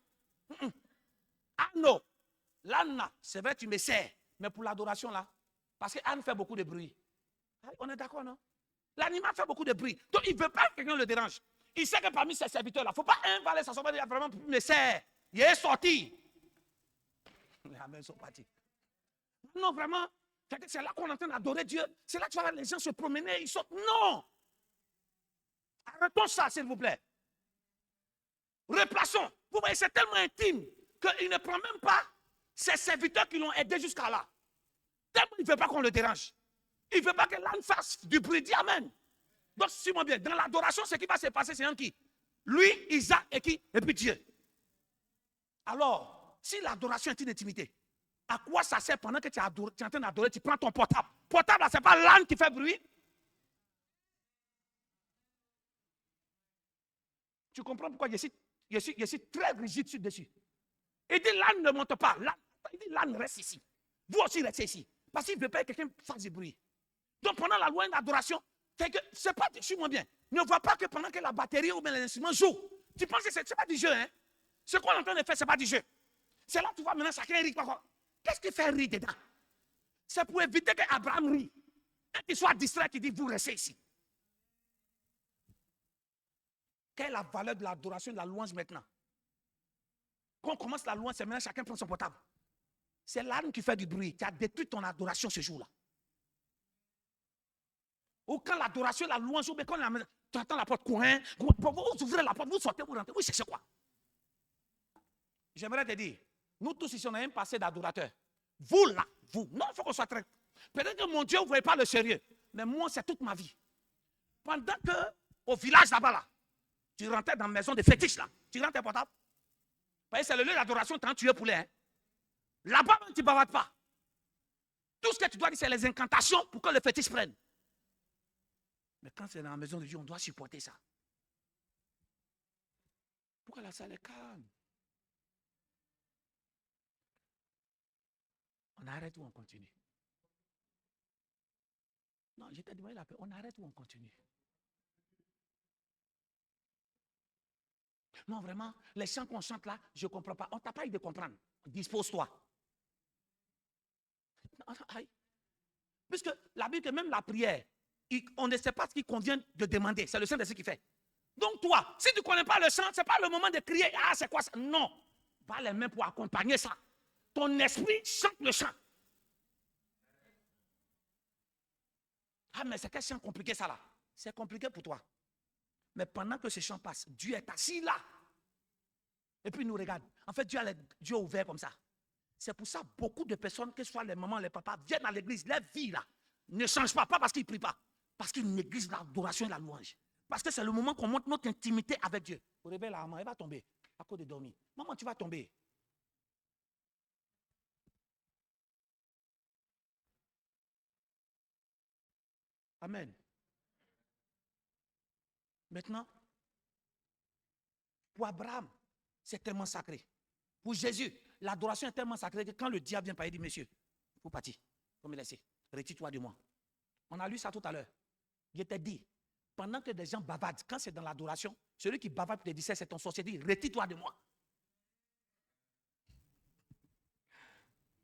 A: Ah non. L'âne, c'est vrai, tu me sers. Mais pour l'adoration là, parce que Anne fait beaucoup de bruit. On est d'accord, non? L'animal fait beaucoup de bruit. Donc il ne veut pas que quelqu'un le dérange. Il sait que parmi ses serviteurs là, il ne faut pas un valet s'asseoir et dire vraiment me sert. Il est sorti. Les amens sont partis. Non, vraiment. C'est là qu'on est en train d'adorer Dieu. C'est là que tu vas voir les gens se promener, ils sortent. Non! Arrêtons ça, s'il vous plaît. Replaçons. Vous voyez, c'est tellement intime qu'il ne prend même pas ses serviteurs qui l'ont aidé jusqu'à là. Tellement il ne veut pas qu'on le dérange. Il ne veut pas que l'âne fasse du bruit. Dis amen. Donc, suis-moi bien. Dans l'adoration, ce qui va se passer, c'est un qui? Lui, Isaac et qui? Et puis Dieu. Alors, si l'adoration est une intimité, à quoi ça sert pendant que tu es en train d'adorer, tu prends ton portable? Portable, ce n'est pas l'âne qui fait bruit. Tu comprends pourquoi je suis très rigide dessus. Il dit l'âne ne monte pas. Il dit l'âne reste ici. Vous aussi restez ici. Parce qu'il ne veut pas que quelqu'un fasse du bruit. Donc pendant la loi d'adoration, c'est pas, suis-moi bien, ne vois pas que pendant que la batterie ou bien l'instrument joue, tu penses que ce n'est pas du jeu. Hein? Ce qu'on est en train de faire, ce n'est pas du jeu. C'est là que tu vois maintenant chacun rit. Qu'est-ce qui fait rire dedans? C'est pour éviter qu'Abraham rit. Et qu'il soit distrait, qu'il dit, vous restez ici. Quelle est la valeur de l'adoration et de la louange maintenant? Quand on commence la louange, c'est maintenant chacun prend son portable. C'est l'âne qui fait du bruit. Tu as détruit ton adoration ce jour-là. Ou quand l'adoration, la louange, ou bien quand tu attends la porte, coin, vous ouvrez la porte, vous sortez, vous rentrez. Oui, c'est quoi? J'aimerais te dire, nous tous ici, on a un passé d'adorateur. Vous là, vous. Non, il faut qu'on soit très. Peut-être que mon Dieu, vous ne voyez pas le sérieux. Mais moi, c'est toute ma vie. Pendant que, au village là-bas, là, tu rentrais dans la maison de fétiche, là. Tu rentres tes portables. C'est le lieu d'adoration quand tu es poulet. Hein. Là-bas, tu ne bavardes pas. Tout ce que tu dois dire, c'est les incantations pour que le fétiche prenne. Mais quand c'est dans la maison de Dieu, on doit supporter ça. Pourquoi la salle est calme? On arrête ou on continue? Non, je t'ai demandé la paix. On arrête ou on continue? Non, vraiment, les chants qu'on chante là, je ne comprends pas. On ne t'a pas eu de comprendre. Dispose-toi. Puisque la Bible, même la prière, on ne sait pas ce qu'il convient de demander. C'est le Saint-Esprit qui fait. Donc toi, si tu ne connais pas le chant, ce n'est pas le moment de crier. Ah, c'est quoi ça? Non. Pas les mains pour accompagner ça. Ton esprit chante le chant. Ah, mais c'est quel chant compliqué ça là? C'est compliqué pour toi. Mais pendant que ce chant passe, Dieu est assis là. Et puis il nous regarde. En fait, Dieu a les yeux ouverts comme ça. C'est pour ça que beaucoup de personnes, que ce soit les mamans, les papas, viennent à l'église, leur vie là, ne change pas. Pas parce qu'ils ne prient pas. Parce qu'ils négligent l'adoration et la louange. Parce que c'est le moment qu'on montre notre intimité avec Dieu. Au réveil, la maman, elle va tomber à cause de dormir. Maman, tu vas tomber. Amen. Maintenant, pour Abraham, c'est tellement sacré. Pour Jésus, l'adoration est tellement sacrée que quand le diable vient parler, il dit, monsieur, il faut partir. Il faut me laisser. Retire-toi de moi. On a lu ça tout à l'heure. Je t'ai dit, pendant que des gens bavardent, quand c'est dans l'adoration, celui qui bavarde pour te dire, c'est ton sorcier, dit, retire-toi de moi.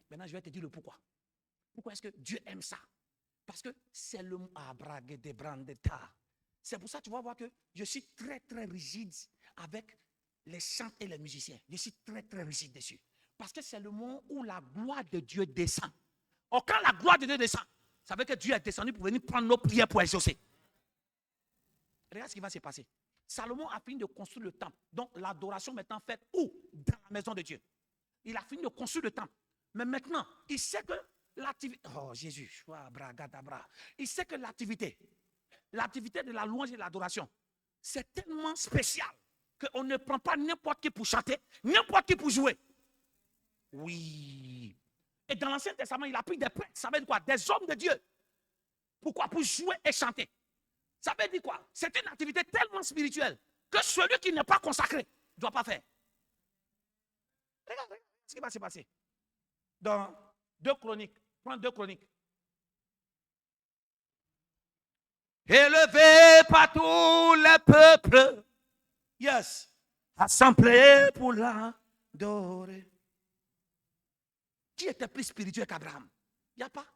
A: Maintenant, je vais te dire le pourquoi. Pourquoi est-ce que Dieu aime ça? Parce que c'est le c'est pour ça que tu vas voir que je suis très, très rigide avec les chants et les musiciens. Je suis très, très rigide dessus. Parce que c'est le moment où la gloire de Dieu descend. Or, quand la gloire de Dieu descend, ça veut dire que Dieu est descendu pour venir prendre nos prières pour exaucer. Regarde ce qui va se passer. Salomon a fini de construire le temple. Donc, l'adoration maintenant faite où? Dans la maison de Dieu. Il a fini de construire le temple. Mais maintenant, il sait que l'activité... Oh, Jésus. Il sait que l'activité de la louange et de l'adoration, c'est tellement spécial qu'on ne prend pas n'importe qui pour chanter, n'importe qui pour jouer. Oui. Et dans l'Ancien Testament, il a pris des prêtres. Ça veut dire quoi? Des hommes de Dieu. Pourquoi? Pour jouer et chanter. Ça veut dire quoi? C'est une activité tellement spirituelle que celui qui n'est pas consacré ne doit pas faire. Regarde ce qui va se passer. Dans 2 Chroniques, prends 2 Chroniques. élevé par tous les peuples. Yes. Assemblés pour l'adorer. Qui était plus spirituel qu'Abraham? Il n'y a pas.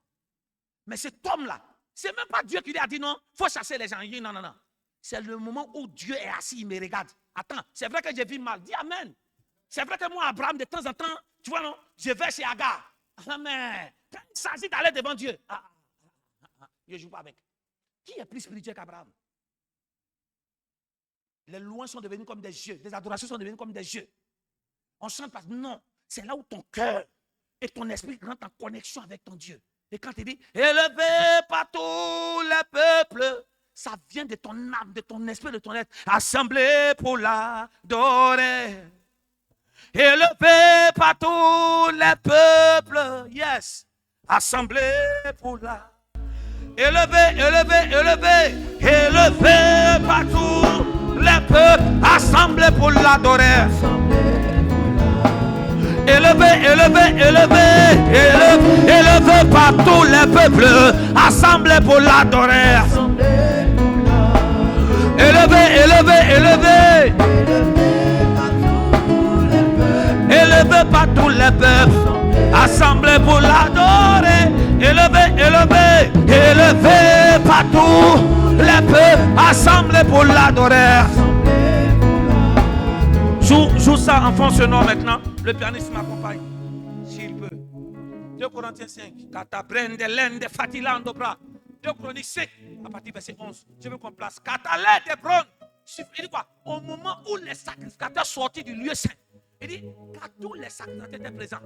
A: Mais cet homme-là, c'est même pas Dieu qui lui a dit non, il faut chasser les gens. Il dit non, non, non. C'est le moment où Dieu est assis, il me regarde. Attends, c'est vrai que j'ai vu mal. Dis Amen. C'est vrai que moi, Abraham, de temps en temps, tu vois, non, je vais chez Agar. Amen. Quand il s'agit d'aller devant Dieu, je ne joue pas avec. Qui est plus spirituel qu'Abraham? Les louanges sont devenues comme des jeux. Les adorations sont devenues comme des jeux. On chante parce que non, c'est là où ton cœur et ton esprit rentrent en connexion avec ton Dieu. Et quand il dit, élevé par tous les peuples, ça vient de ton âme, de ton esprit, de ton être, assemblé pour l'adorer. Élevé par tous les peuples, yes, assemblé pour l'adorer. Élevé, élevé, élevé, élevé par tous les peuples, assemblés pour l'adorer. Élevé, élevé, élevé, élevé, élevé par tous les peuples, assemblés pour l'adorer. Élevé, élevé, élevé, élevé par tous les peuples, assemblés pour l'adorer. Élevé, élevé, élevé par tous les peuples, assemblés pour l'adorer. Joue ça en fond sonore maintenant. Le pianiste m'accompagne, s'il peut. 2 Corinthiens 5. Katabrende lende fatilando bras. 2 Chroniques 5, à partir du verset 11. Je veux qu'on place. Katalé de bron. Il dit quoi? Au moment où les sacrificateurs sortis du lieu saint. Il dit, car tous les sacrificateurs étaient présents.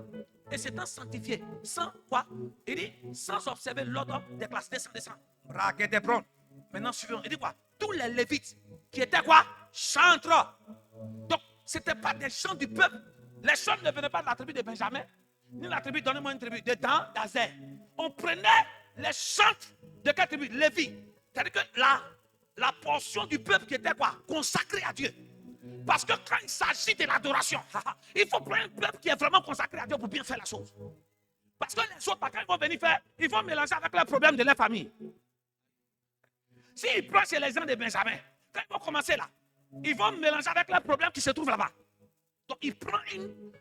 A: Et s'étant sanctifiés. Sans quoi? Il dit, sans observer l'ordre des classes. Descend. Braque de bron. Maintenant, suivons. Il dit quoi? Tous les lévites qui étaient quoi? Chantres. Donc, ce n'étaient pas des chants du peuple. Les chants ne venaient pas de la tribu de Benjamin, ni la tribu, donnez-moi une tribu, de Dan, d'Azer. On prenait les chants de quelle tribu? Lévi. C'est-à-dire que la portion du peuple qui était quoi? Consacrée à Dieu. Parce que quand il s'agit de l'adoration, il faut prendre un peuple qui est vraiment consacré à Dieu pour bien faire la chose. Parce que les autres, quand ils vont venir faire, ils vont mélanger avec les problèmes de leur famille. S'ils prennent chez les gens de Benjamin, quand ils vont commencer là, ils vont mélanger avec les problèmes qui se trouvent là-bas. Donc, il prend une.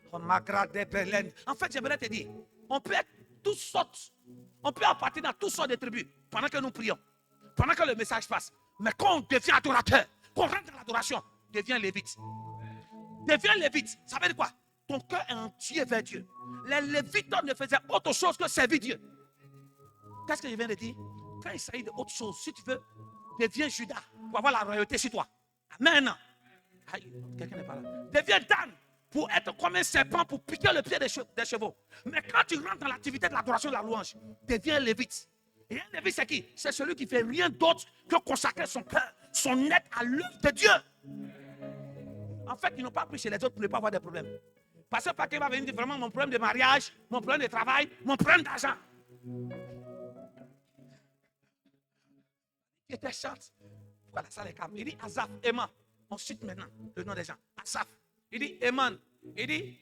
A: En fait, j'aimerais te dire, on peut être toutes sortes, on peut appartenir à toutes sortes de tribus pendant que nous prions, pendant que le message passe. Mais quand on devient adorateur, qu'on rentre dans l'adoration, devient lévite. Devient lévite, ça veut dire quoi? Ton cœur est entier vers Dieu. Les lévites ne faisaient autre chose que servir Dieu. Qu'est-ce que je viens de dire? Quand il s'agit d'autre chose, si tu veux, deviens Judas pour avoir la royauté sur toi. Amen. Aïe, quelqu'un n'est pas là. Deviens Dan pour être comme un serpent pour piquer le pied des chevaux. Mais quand tu rentres dans l'activité de l'adoration de la louange, deviens lévite. Et un lévite, c'est qui? C'est celui qui fait rien d'autre que consacrer son cœur, son être à l'œuvre de Dieu. En fait, ils n'ont pas pris chez les autres pour ne pas avoir de problèmes. Parce que quelqu'un va venir dire vraiment mon problème de mariage, mon problème de travail, mon problème d'argent. Il était chante. Pourquoi la salle est calme? Il dit Azaf, Eman. On cite maintenant le nom des gens. Asaph. Il dit Eman. Il dit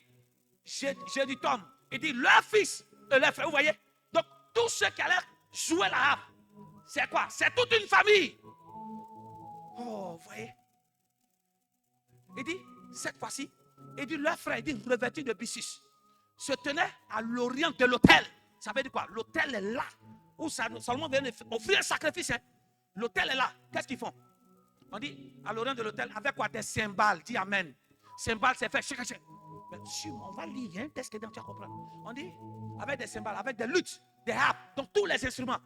A: j'ai dit Tom. Il dit leur fils et leur frère. Vous voyez? Donc tous ceux qui allaient jouer la harpe, c'est quoi? C'est toute une famille. Oh, vous voyez? Il dit cette fois-ci, il dit leur frère, il dit revêtu de byssus, se tenait à l'orient de l'autel. Ça veut dire quoi? L'autel est là où Salomon vient offrir un sacrifice. Hein? L'autel est là. Qu'est-ce qu'ils font? On dit à l'orient de l'autel avec quoi? Des cymbales. Dis amen. Cymbales, c'est fait. Mais on va lire. Hein? Qu'est-ce que tu vas comprendre? On dit avec des cymbales, avec des luttes, des harpes, donc tous les instruments.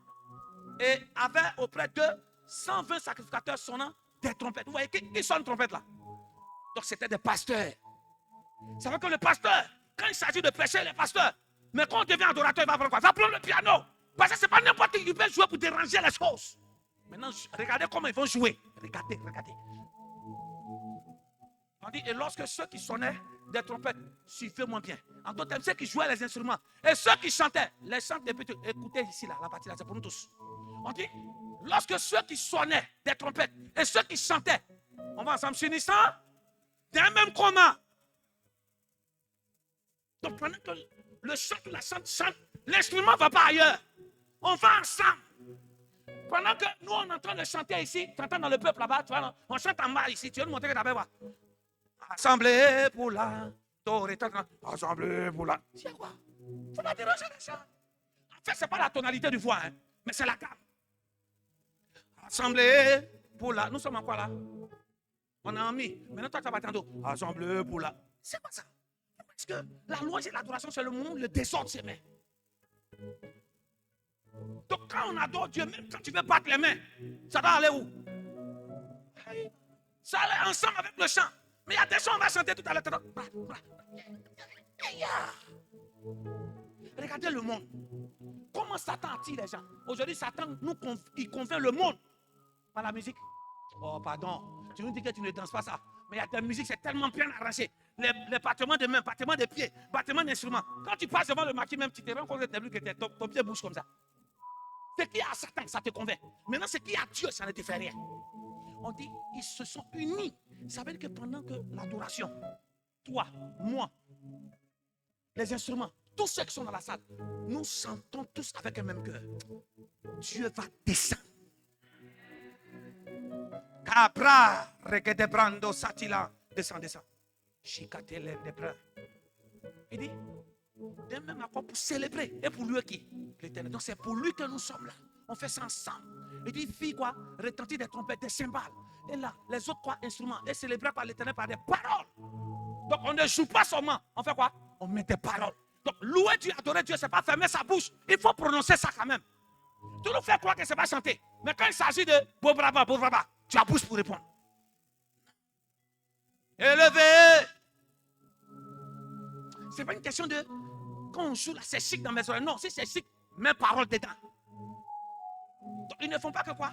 A: Et avec auprès de 120 sacrificateurs sonnant des trompettes. Vous voyez qui sonne trompette là? Donc c'était des pasteurs. Ça veut dire que le pasteur, quand il s'agit de prêcher, les pasteurs, mais quand on devient adorateur, il va prendre quoi? Il va prendre le piano. Parce que ce n'est pas n'importe qui peut jouer pour déranger les choses. Maintenant, regardez comment ils vont jouer. Regardez. On dit, et lorsque ceux qui sonnaient des trompettes suivaient moins bien. En d'autres termes, ceux qui jouaient les instruments et ceux qui chantaient, les chants des petits, écoutez ici, là, la partie là, c'est pour nous tous. On dit, lorsque ceux qui sonnaient des trompettes et ceux qui chantaient, on va ensemble s'unissant d'un même commun. Donc pendant que le chant, la chante, l'instrument ne va pas ailleurs. On va ensemble. Pendant que nous, on est en train de chanter ici, tu entends dans le peuple là-bas, tu vois, on chante en bas ici, tu veux nous montrer que tu avais quoi? Assemblée pour la assemblée pour la. C'est quoi? Il ne faut pas déranger les gens. En fait, ce n'est pas la tonalité du voix, hein, mais c'est la gamme. Assemblée pour la. Nous sommes en quoi là? On est en mi. Maintenant, toi, tu vas attendre. Assemblée pour la. C'est quoi ça? Parce que la louange et l'adoration, c'est le moment où le désordre se met. Donc, quand on adore Dieu, même quand tu veux battre les mains, ça doit aller où? Ça allait ensemble avec le chant. Mais il y a des chants, on va chanter tout à l'heure. Regardez le monde. Comment Satan attire les gens? Aujourd'hui, Satan, il convainc le monde par la musique. Oh, pardon. Tu nous dis que tu ne danses pas ça. Mais il y a des musiques, c'est tellement bien arrangé. Les battements de mains, battements de pieds, battements d'instruments. Quand tu passes devant le maquis, même, tu te rends compte que ton pied bouge comme ça. Ce qui est à Satan, ça te convainc. Maintenant, ce qui est à Dieu, ça ne te fait rien. On dit, ils se sont unis. Ça veut dire que pendant que l'adoration, toi, moi, les instruments, tous ceux qui sont dans la salle, nous chantons tous avec un même cœur. Dieu va descendre. Cabra, regedebrando satila, descend. Chicatele de bras. Il dit, de même accord pour célébrer. Et pour lui qui? L'Éternel. Donc c'est pour lui que nous sommes là. On fait ça ensemble. Il dit, fille quoi? Retentir des trompettes, des cymbales. Et là, les autres quoi? Instruments. Et célébrer par l'Éternel par des paroles. Donc on ne joue pas seulement. On fait quoi? On met des paroles. Donc louer Dieu, adorer Dieu, c'est pas fermer sa bouche. Il faut prononcer ça quand même. Tu nous fais croire que c'est pas chanter. Mais quand il s'agit de bobraba, tu as bouche pour répondre. Élevé. C'est pas une question de quand on joue là, c'est chic dans mes oreilles. Non, si c'est chic, mets parole dedans. Donc, ils ne font pas que quoi?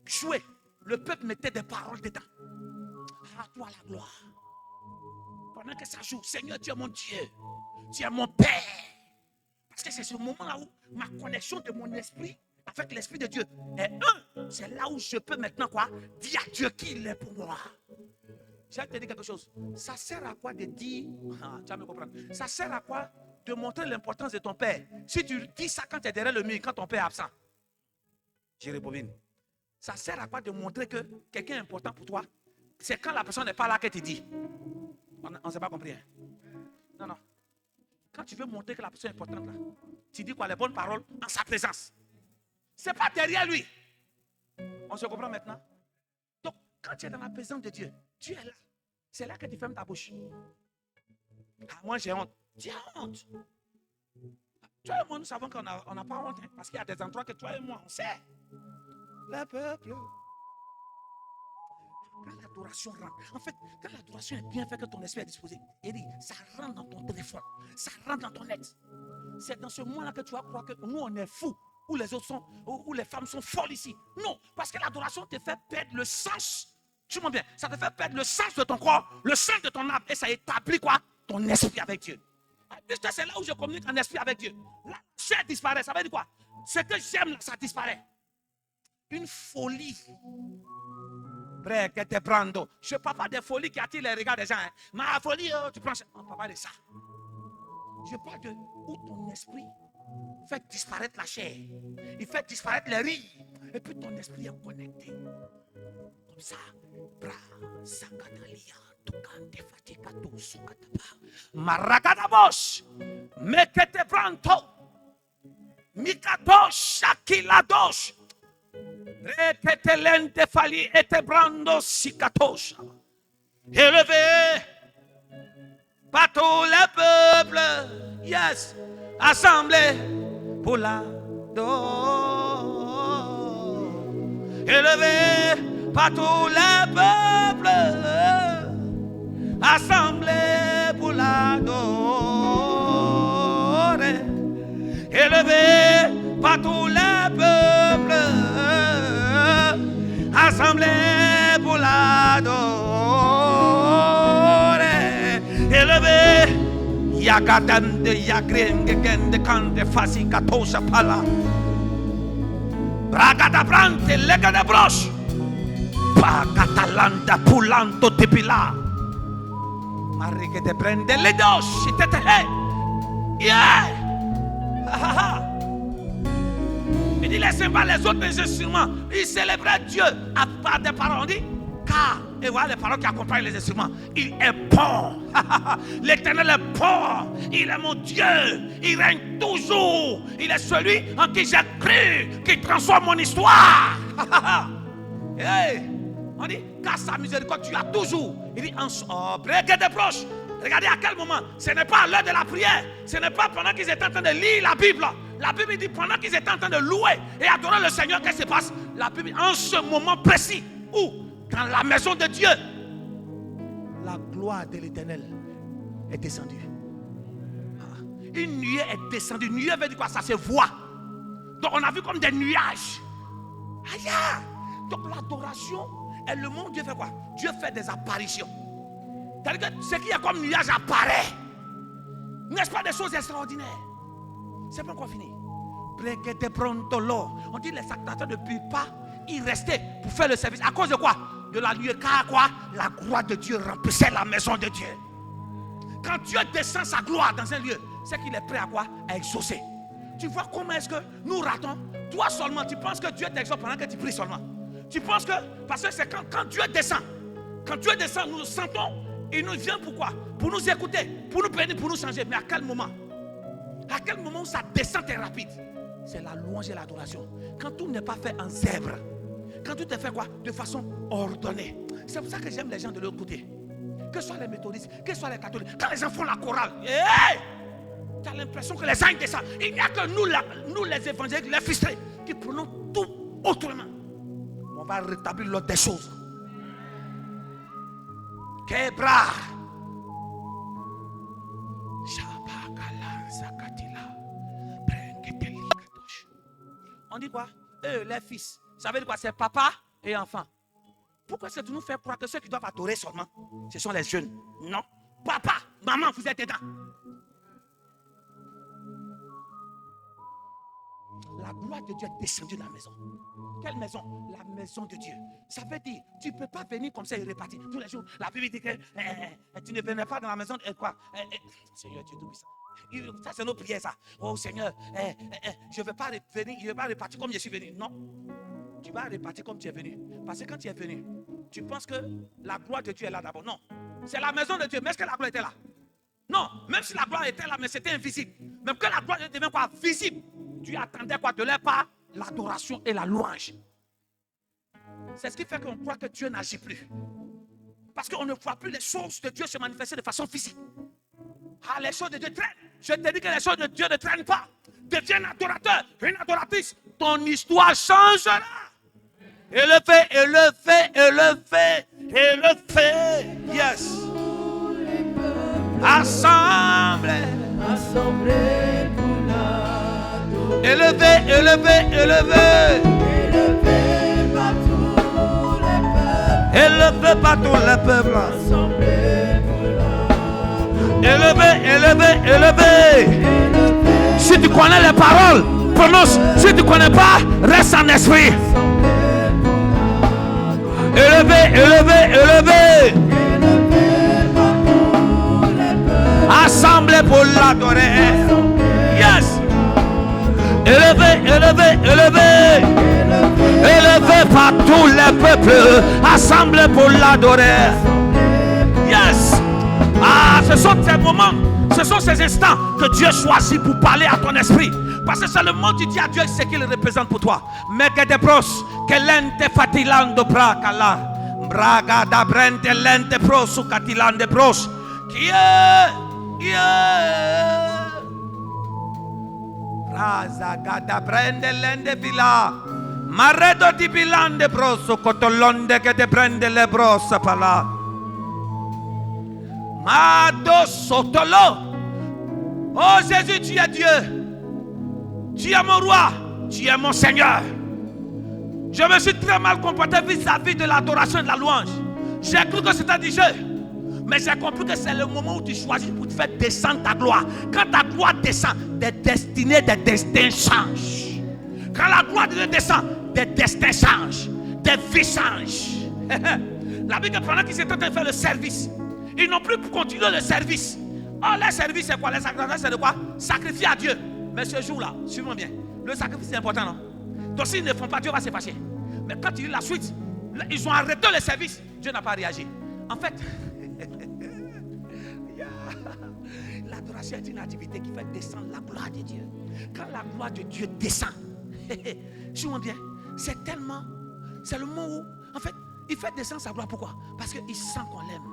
A: Jouer. Le peuple mettait des paroles dedans. À toi la gloire. Pendant que ça joue, Seigneur, tu es mon Dieu. Tu es mon Père. Parce que c'est ce moment-là où ma connexion de mon esprit avec l'Esprit de Dieu est un. C'est là où je peux maintenant quoi? Dire à Dieu qui il est pour moi. Je vais te dire quelque chose. Ça sert à quoi de dire, tu vas me comprendre. Ça sert à quoi de montrer l'importance de ton père? Si tu dis ça quand tu es derrière le mur, quand ton père est absent. J'y réponds. Ça sert à quoi de montrer que quelqu'un est important pour toi? C'est quand la personne n'est pas là que tu dis. On ne s'est pas compris. Hein? Non. Quand tu veux montrer que la personne est importante là, tu dis quoi? Les bonnes paroles en sa présence. Ce n'est pas derrière lui. On se comprend maintenant? Donc, quand tu es dans la présence de Dieu, tu es là. C'est là que tu fermes ta bouche. Ah, moi j'ai honte. Tu as honte. Toi et moi, nous savons qu'on n'a pas honte. Hein, parce qu'il y a des endroits que toi et moi, on sait. Le peuple. Quand l'adoration rentre, en fait, quand l'adoration est bien faite, que ton esprit est disposé, il dit, ça rentre dans ton téléphone, ça rentre dans ton net. C'est dans ce moment-là que tu vas croire que nous, on est fous, où les autres sont, où les femmes sont folles ici. Non, parce que l'adoration te fait perdre le sens. Tu vois bien, ça te fait perdre le sens de ton corps, le sens de ton âme, et ça établit quoi? Ton esprit avec Dieu. C'est là où je communique en esprit avec Dieu. La chair disparaît, ça veut dire quoi? Ce que j'aime, ça disparaît. Une folie. Bref, que te prendo. Je ne parle pas des folies qui attirent les regards des gens. Hein. Ma folie, tu prends ça. On ne parle pas de ça. Je parle de où ton esprit fait disparaître la chair. Il fait disparaître les rires. Et puis ton esprit est connecté. Comme ça. Maragadabosh. Mekete pranto. Mikadosh. Akiladosh. Reketelente fali ete brando sikatosha. Élevé par tout le peuple, yes, assemblé pour la élevé par tout le peuple, assemblé pour la élevé par tout le peuple, assemblée pour l'adorer, élevé, yagadam de yagrenge de kande fasi katosha pala, bragada brante lega de broche, pagatalanda pulanto tepila, marike de prende le dos, tete, yeah, ha ha ha. Il dit les cymbales, les autres instruments. Il célébrait Dieu par des paroles. On dit car, et voilà les paroles qui accompagnent les instruments. Il est bon. L'Éternel est bon. Il est mon Dieu. Il règne toujours. Il est celui en qui j'ai cru, qui transforme mon histoire. Hey, on dit car sa miséricorde tu as toujours. Il dit breguet des proches. Regardez à quel moment. Ce n'est pas à l'heure de la prière. Ce n'est pas pendant qu'ils étaient en train de lire la Bible. La Bible dit pendant qu'ils étaient en train de louer et adorer le Seigneur, qu'est-ce qui se passe? La Bible, en ce moment précis où, dans la maison de Dieu, la gloire de l'Éternel est descendue. Une nuée est descendue. Nuée veut dire quoi? Ça se voit. Donc on a vu comme des nuages. Aïe! Donc l'adoration est le monde. Dieu fait quoi? Dieu fait des apparitions. C'est-à-dire que ce qui est comme nuage apparaît. N'est-ce pas des choses extraordinaires? C'est pas encore fini. On dit les sacrificateurs ne peuvent pas y rester pour faire le service. À cause de quoi? De la nuée. Car quoi? La gloire de Dieu remplissait la maison de Dieu. Quand Dieu descend sa gloire dans un lieu, c'est qu'il est prêt à quoi? À exaucer. Tu vois comment est-ce que nous ratons? Toi seulement, tu penses que Dieu t'exauce pendant que tu pries seulement. Tu penses que, parce que c'est quand Dieu descend. Quand Dieu descend, nous le sentons. Il nous vient pourquoi? Pour nous écouter, pour nous bénir, pour nous changer. Mais à quel moment? À quel moment sa descente est rapide? C'est la louange et l'adoration. Quand tout n'est pas fait en zèbre, quand tout est fait quoi? De façon ordonnée. C'est pour ça que j'aime les gens de l'autre côté. Que ce soit les méthodistes, que ce soit les catholiques. Quand les gens font la chorale, hey! Tu as l'impression que les gens descendent. Il n'y a que nous les évangéliques, les frustrés, qui prenons tout autrement. On va rétablir l'ordre des choses. Kebra. On dit quoi? Eux, les fils. Ça veut dire quoi? C'est papa et enfant. Pourquoi est-ce que tu nous fais croire que ceux qui doivent adorer seulement, ce sont les jeunes? Non. Papa, maman, vous êtes dedans. La gloire de Dieu est descendue dans la maison. Quelle maison? La maison de Dieu. Ça veut dire, tu ne peux pas venir comme ça et repartir tous les jours. La Bible dit que tu ne venais pas dans la maison et quoi? Seigneur Dieu tout puissant. Ça c'est nos prières ça. Oh Seigneur, je ne vais pas revenir, je ne vais pas repartir comme je suis venu. Non. Tu vas repartir comme tu es venu. Parce que quand tu es venu, tu penses que la gloire de Dieu est là d'abord. Non. C'est la maison de Dieu. Mais est-ce que la gloire était là? Non. Même si la gloire était là, mais c'était invisible. Même que la gloire devient quoi? Visible. Tu attendais quoi de leur part? L'adoration et la louange. C'est ce qui fait qu'on croit que Dieu n'agit plus. Parce qu'on ne voit plus les choses de Dieu se manifester de façon physique. Ah, les choses de Dieu traînent. Je te dis que les choses de Dieu ne traînent pas. Deviens un adorateur, une adoratrice. Ton histoire changera. Élevé, élevé, élevé, élevé. Yes. Assemblée. Assemblée pour l'adorer. Élevé, élevé, élevé. Élevé par tous les peuples. Élevé par tous les peuples. Assemblée pour l'adorer. Élevé, élevé, élevé. Si tu connais les paroles, prononce. Si tu ne connais pas, reste en esprit. Élevé, élevé, élevé. Assemblée pour l'adorer. Yes. Élevé, élevé, élevé. Élevé par tous les peuples. Assemblée pour l'adorer. Yes. Ah, ce sont ces moments, ce sont ces instants que Dieu choisit pour parler à ton esprit. Parce que seulement tu dis à Dieu ce qu'il représente pour toi. Mais que des pros, que l'ente fatilando bracala, braga da brente lente prosu catilande pros, qui est, raza gada brende lende villa, maredo di bilande prosu cotolonde che te prende le brosse pala, mado sotolo. Oh Jésus, tu es Dieu. Tu es mon roi, tu es mon Seigneur. Je me suis très mal comporté vis-à-vis de l'adoration et de la louange. J'ai cru que c'était du jeu. Mais j'ai compris que c'est le moment où tu choisis pour te faire descendre ta gloire. Quand ta gloire descend, des destinées, des destins changent. Quand la gloire de Dieu descend, des destins changent. Des vies changent. La Bible, pendant qu'ils étaient en train de faire le service, ils n'ont plus pour continuer le service. Oh, le service c'est quoi? Le sacrifice c'est de quoi? Sacrifier à Dieu. Mais ce jour-là, suivez-moi bien. Le sacrifice c'est important, non? Donc s'ils ne font pas, Dieu va se fâcher. Mais quand il dit la suite, ils ont arrêté le service. Dieu n'a pas réagi. En fait, l'adoration est une activité qui fait descendre la gloire de Dieu. Quand la gloire de Dieu descend, suis-moi bien, c'est le moment où, en fait, il fait descendre sa gloire. Pourquoi? Parce qu'il sent qu'on l'aime.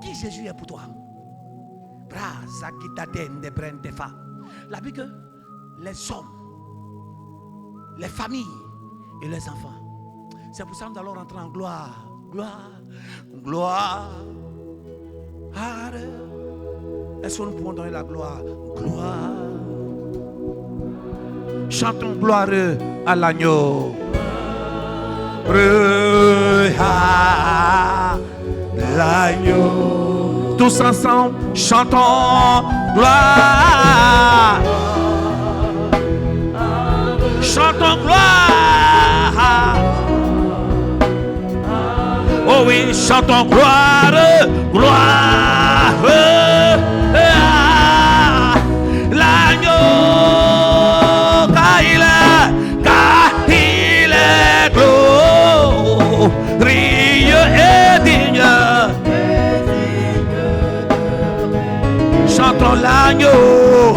A: Qui Jésus est pour toi? La Bible que les hommes, les familles et les enfants. C'est pour ça que nous allons rentrer en gloire. Gloire, gloire. Est-ce que nous pouvons donner la gloire? Gloire. Chantons gloire à l'agneau. L'agneau. Tous ensemble, chantons gloire. Chantons gloire. Oh oui, chantons gloire, gloire. L'agneau, car il est glorieux et digne. Chantons l'agneau.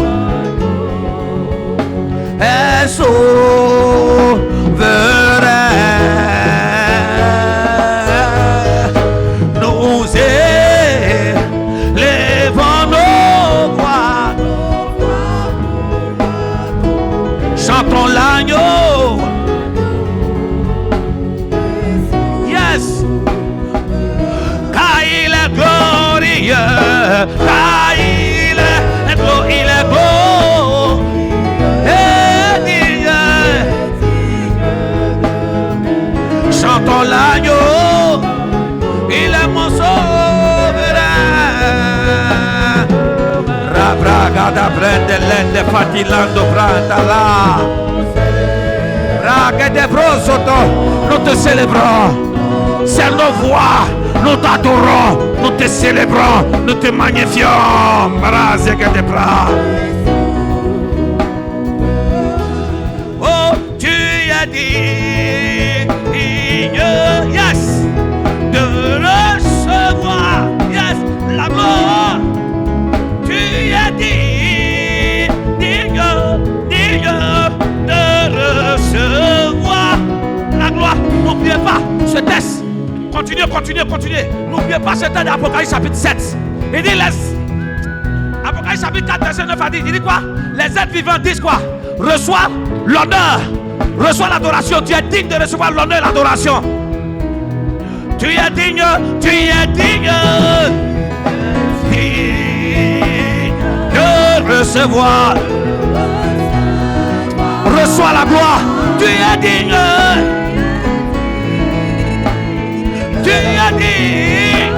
A: Et souverain, nous élevons nos voix, chantons l'agneau. Yes, car il est glorieux, car il est glorieux. Chantons l'agneau, il est mon souverain. Rabraga da prende l'ende fatilando brandala. Raga de brosoto, nous te célébrons. C'est nos voix, nous t'adorons, nous te célébrons, nous te magnifions. Brazega de bras. Oh, tu as dit. Yes, de recevoir, yes, la gloire. Tu es digne de recevoir la gloire. N'oubliez pas ce test. Continuez. N'oubliez pas ce test d'Apocalypse chapitre 7. Il dit Apocalypse chapitre 4, verset 9 a dit, il dit quoi? Les êtres vivants disent quoi? Reçois l'honneur. Reçois l'adoration. Tu es digne de recevoir l'honneur et l'adoration. Tu es digne de recevoir. Reçois la gloire. Tu es digne. Tu es digne.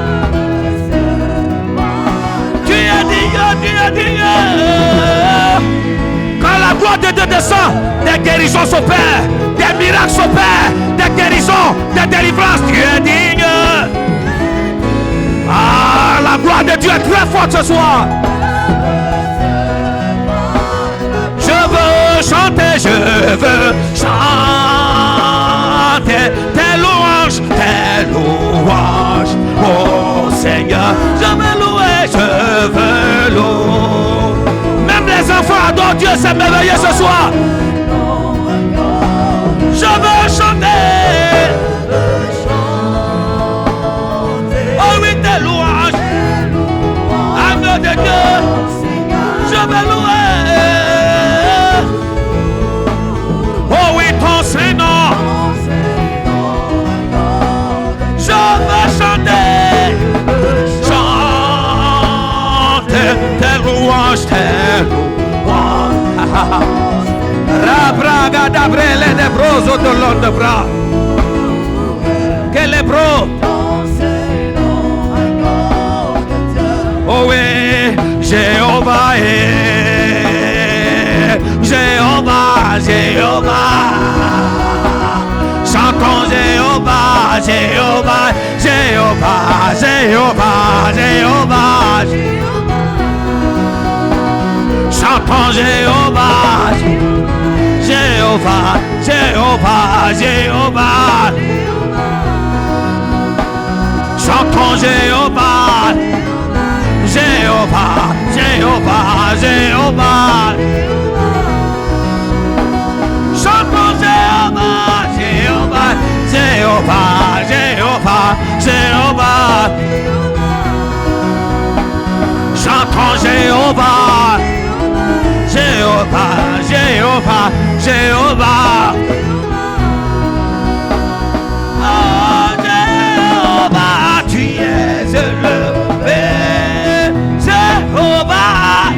A: Quand la gloire de Dieu descend, des guérisons s'opèrent, des miracles s'opèrent, des guérisons, des délivrances. Tu es digne. Ah, la gloire de Dieu est très forte ce soir. Je veux chanter tes louanges, oh Seigneur. Je veux louer, je veux louer. Même les enfants adorent Dieu, c'est merveilleux ce soir. Je veux chanter, oh oui, tes louanges, agneau de Dieu. Je veux louer, oh oui, ton Saint-Nom. Je veux chanter tes louanges, Rabraga d'abrele de broso de l'on de bras. Que les bros. Oh oui, Jéhovah est. Jéhovah. Chantons Jéhovah. Chantons Jéhovah. Jéhovah, Jéhovah, Jéhovah. Chantons Jéhovah, Jéhovah, Jéhovah, Jéhovah. Chantons Jéhovah, Jéhovah, Jéhovah, Jéhovah, Jéhovah. Chantons Jéhovah, Jéhovah, Jéhovah, Jéhovah. Oh Jéhovah, tu es élevé, Jéhovah.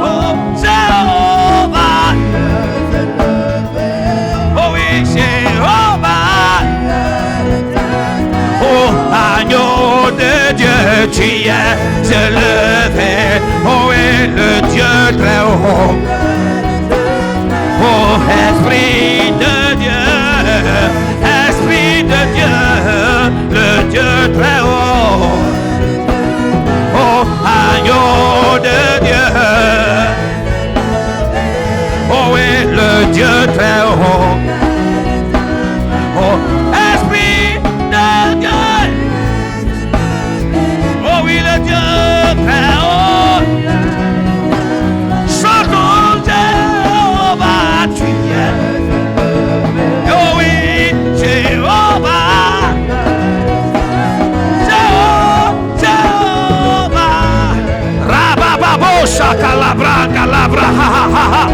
A: Oh Jéhovah, oh oui Jéhovah. Oh agneau de Dieu, tu es élevé. Oh et le Dieu très haut. Oh Esprit de Dieu, Esprit de Dieu, le Dieu très haut. Oh agneau de Dieu. Oh et le Dieu très haut. Oh Esprit de Dieu. Oh oui le Dieu très haut. Chantons Jéhovah, tu es. Oh oui Jéhovah. Jéhovah. Rabababo shakalabra kalabra ha ha ha ha.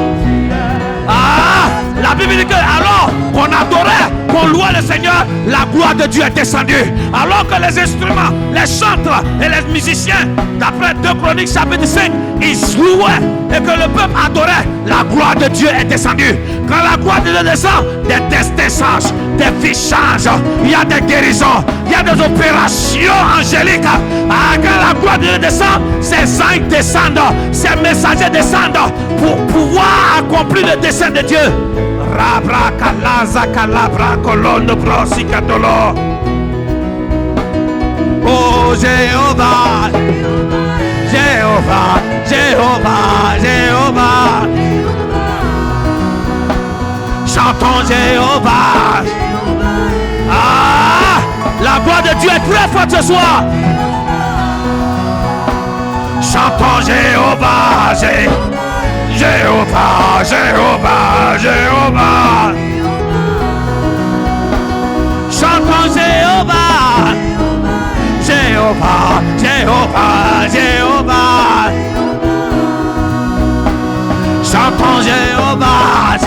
A: Ah, la Bible dit que alors qu'on adorait, qu'on louait le Seigneur, la gloire de Dieu est descendue. Alors que les instruments, les chantres et les musiciens, d'après 2 Chroniques chapitre 5, ils louaient et que le peuple adorait, la gloire de Dieu est descendue. Quand la gloire de Dieu descend, des destins changent, des vies changent, il y a des guérisons, il y a des opérations angéliques. Ah, quand la gloire de Dieu descend, ces anges descendent, ces messagers descendent pour pouvoir accomplir le dessein de Dieu. Rabra kalaza kalabra kolondo prosikatolo. Oh Jéhovah, Jéhovah, Jéhovah, Jéhovah. Chantons Jéhovah. Ah, la gloire de Dieu est très forte ce soir. Chantons Jéhovah, Jéhovah, Jéhovah, Jéhovah. Chantons Jéhovah, Jéhovah, Jéhovah, Jéhovah. Chantons Jéhovah,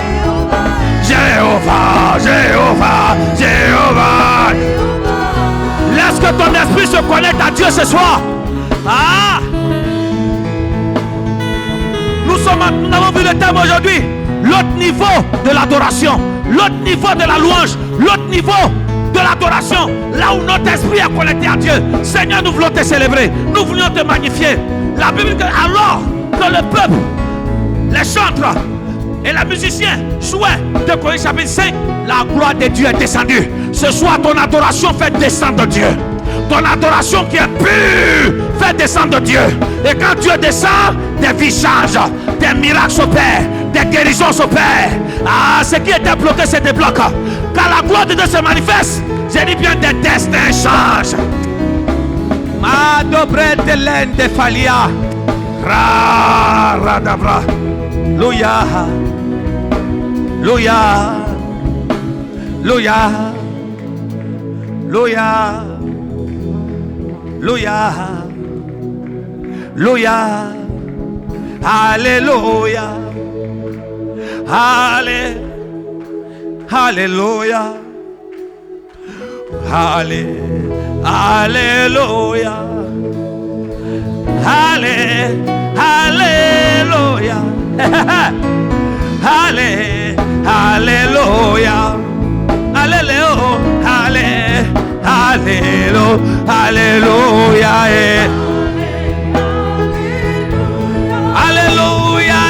A: Jéhovah, Jéhovah, Jéhovah. Laisse que ton esprit se connecte à Dieu ce soir. Ah! Nous avons vu le thème aujourd'hui. L'autre niveau de l'adoration, l'autre niveau de la louange, l'autre niveau de l'adoration, là où notre esprit est connecté à Dieu. Seigneur, nous voulons te célébrer, nous voulons te magnifier. La Bible dit que alors que le peuple, les chantres et les musiciens jouaient, 2 Chroniques chapitre 5, la gloire de Dieu est descendue. Ce soir, ton adoration fait descendre Dieu. Ton adoration qui est pure fait descendre Dieu. Et quand Dieu descend, des vies changent, des miracles s'opèrent, des guérisons s'opèrent. Ah, ce qui était bloqué se débloque. Quand la gloire de Dieu se manifeste, j'ai dit bien, des destins changent. Ma dobre de l'ende falia. Radabra. Louia. Louia. Louia. Louia. Louia. Louia. Alléluia. Allé. Alléluia. Allé. Alléluia. Allé. Alléluia. Allé. Alléluia. Alléluia. Allé. Alléluia. Alléluia. Alléluia.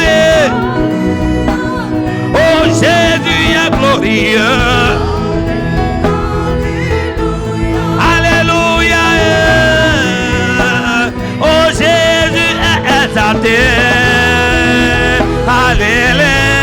A: Oh Jésus est glorieux. Alléluia. Oh Jésus est exalté. Alléluia.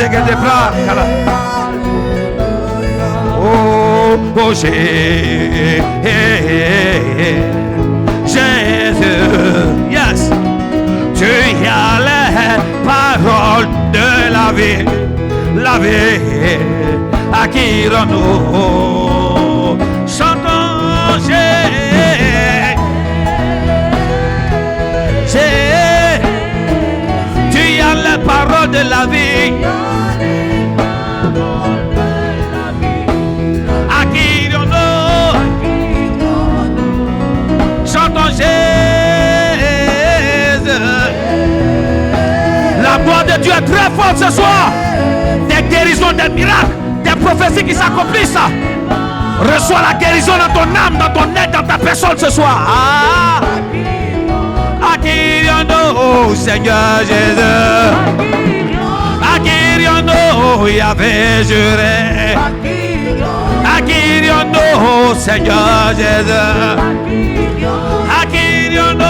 A: c'est que des bras. Oh, oh, Jésus. Yes. Tu as les paroles de la vie. La vie à qui nous chantons. Tu as les paroles de la vie. À qui nous chantons Jésus. La gloire de Dieu est très forte ce soir. Des guérisons, des miracles, des prophéties qui s'accomplissent. Reçois la guérison dans ton âme, dans ton être, dans ta personne ce soir. À qui nous, Seigneur Jésus. À qui nous, Yahvé juré. À qui nous, Seigneur Jésus. À qui nous.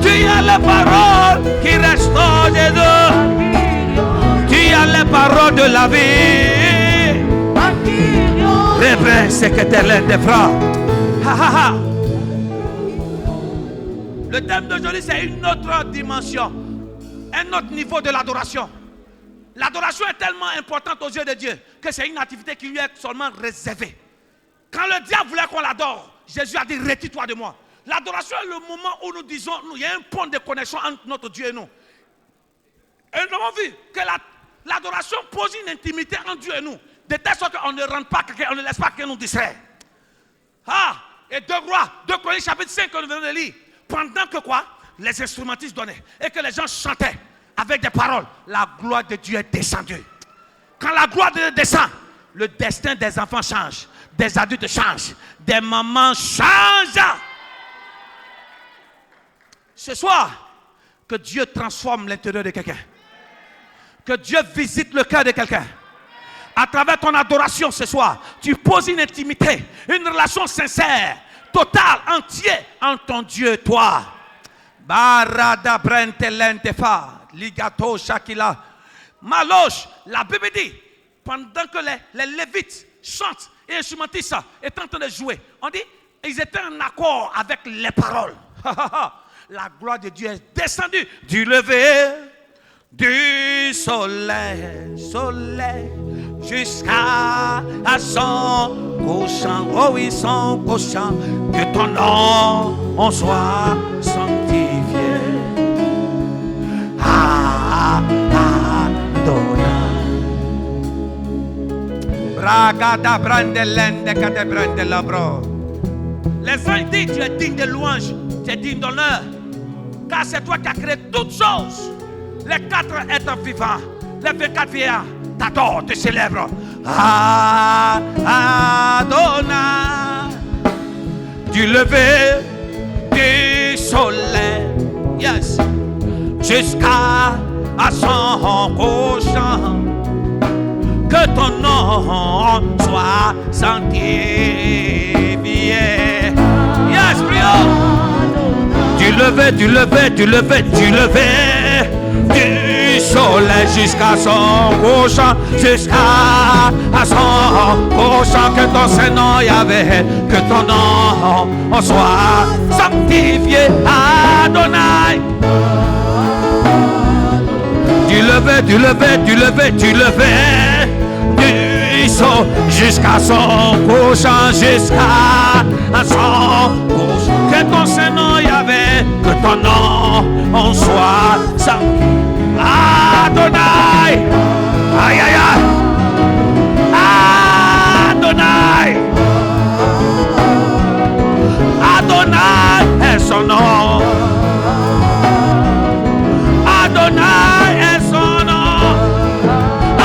A: Tu as les paroles qui restaurent Jésus. Tu as les paroles de la vie. Révère ce que t'es l'un des frères. Le thème d'aujourd'hui, c'est une autre dimension, un autre niveau de l'adoration. L'adoration est tellement importante aux yeux de Dieu que c'est une activité qui lui est seulement réservée. Quand le diable voulait qu'on l'adore, Jésus a dit retire-toi de moi. L'adoration est le moment où nous disons, il y a un point de connexion entre notre Dieu et nous. Et nous avons vu que l'adoration pose une intimité entre Dieu et nous. De telle sorte qu'on ne rentre pas, on ne laisse pas que nous distraire. Et 2 Rois, 2 Chroniques chapitre 5 que nous venons de lire. Pendant que quoi? Les instrumentistes donnaient et que les gens chantaient avec des paroles, la gloire de Dieu est descendue. Quand la gloire de Dieu descend, le destin des enfants change, des adultes changent, des mamans changent. Ce soir, que Dieu transforme l'intérieur de quelqu'un. Que Dieu visite le cœur de quelqu'un. À travers ton adoration ce soir, tu poses une intimité, une relation sincère, totale, entière entre ton Dieu et toi. Barada brente lentefa, ligato shakila. Maloche, la Bible dit, pendant que les Lévites chantent et instrumentistes étaient en train de jouer, on dit, ils étaient en accord avec les paroles. La gloire de Dieu est descendue du lever du soleil, jusqu'à son couchant. Oh oui, son couchant, que ton nom en soit sanctifié. Bragada brandelende kate brandelabro. Les anges disent, tu es digne de louange, tu es digne d'honneur, car c'est toi qui as créé toutes choses. Les 4 êtres vivants, les 24 vieillards t'adorent, te célèbrent. Adonai, du lever du soleil, yes, jusqu'à son couchant, que ton nom soit sanctifié. Yes, prions. Du lever du soleil jusqu'à son couchant, jusqu'à son couchant, que ton Saint-Nom Yahvé, que ton nom soit sanctifié. Adonai. Du lever du sol jusqu'à son couchant, jusqu'à son couchant, que ton Saint-Nom Yahvé, que ton nom soit sanctifié. Adonai, aïe aïe aïe, Adonai, Adonai est son nom, Adonai est son nom,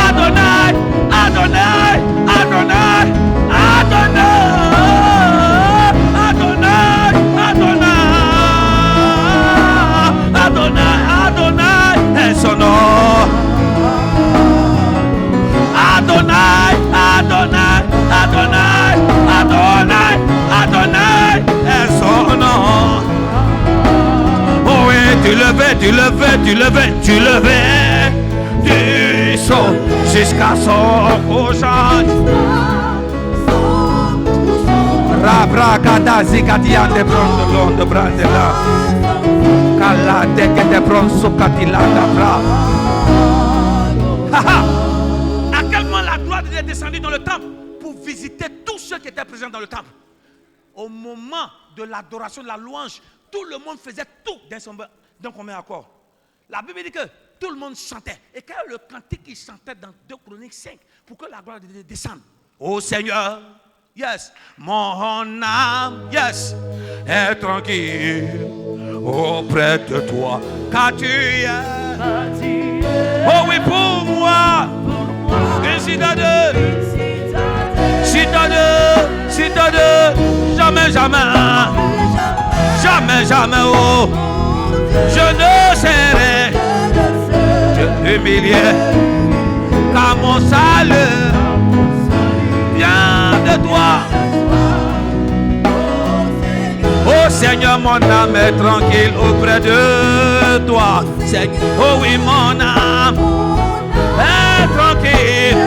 A: Adonai, Adonai, Adonai, Adonai, Adonai, Adonai, Adonai, Adonai est son nom. tu levais du sol jusqu'à son couchant. Rabra Gadazi Gadian de Brondolon de Brandela. Kala Deke de Bronso Katilanda Bra. À quel moment la gloire de Dieu est descendue dans le temple pour visiter tous ceux qui étaient présents dans le temple? Au moment de l'adoration, de la louange, tout le monde faisait tout d'un commun accord. La Bible dit que tout le monde chantait. Et quel est le cantique qu'il chantait dans 2 Chroniques 5 pour que la gloire de Dieu descende? Ô Seigneur, yes, mon âme, yes, est tranquille auprès de toi, car tu es. Oh oui, pour moi, une citadelle, jamais, oh, je ne serai humilié, car mon salut vient de toi. Oh Seigneur, mon âme est tranquille auprès de toi. Oh oui, mon âme est tranquille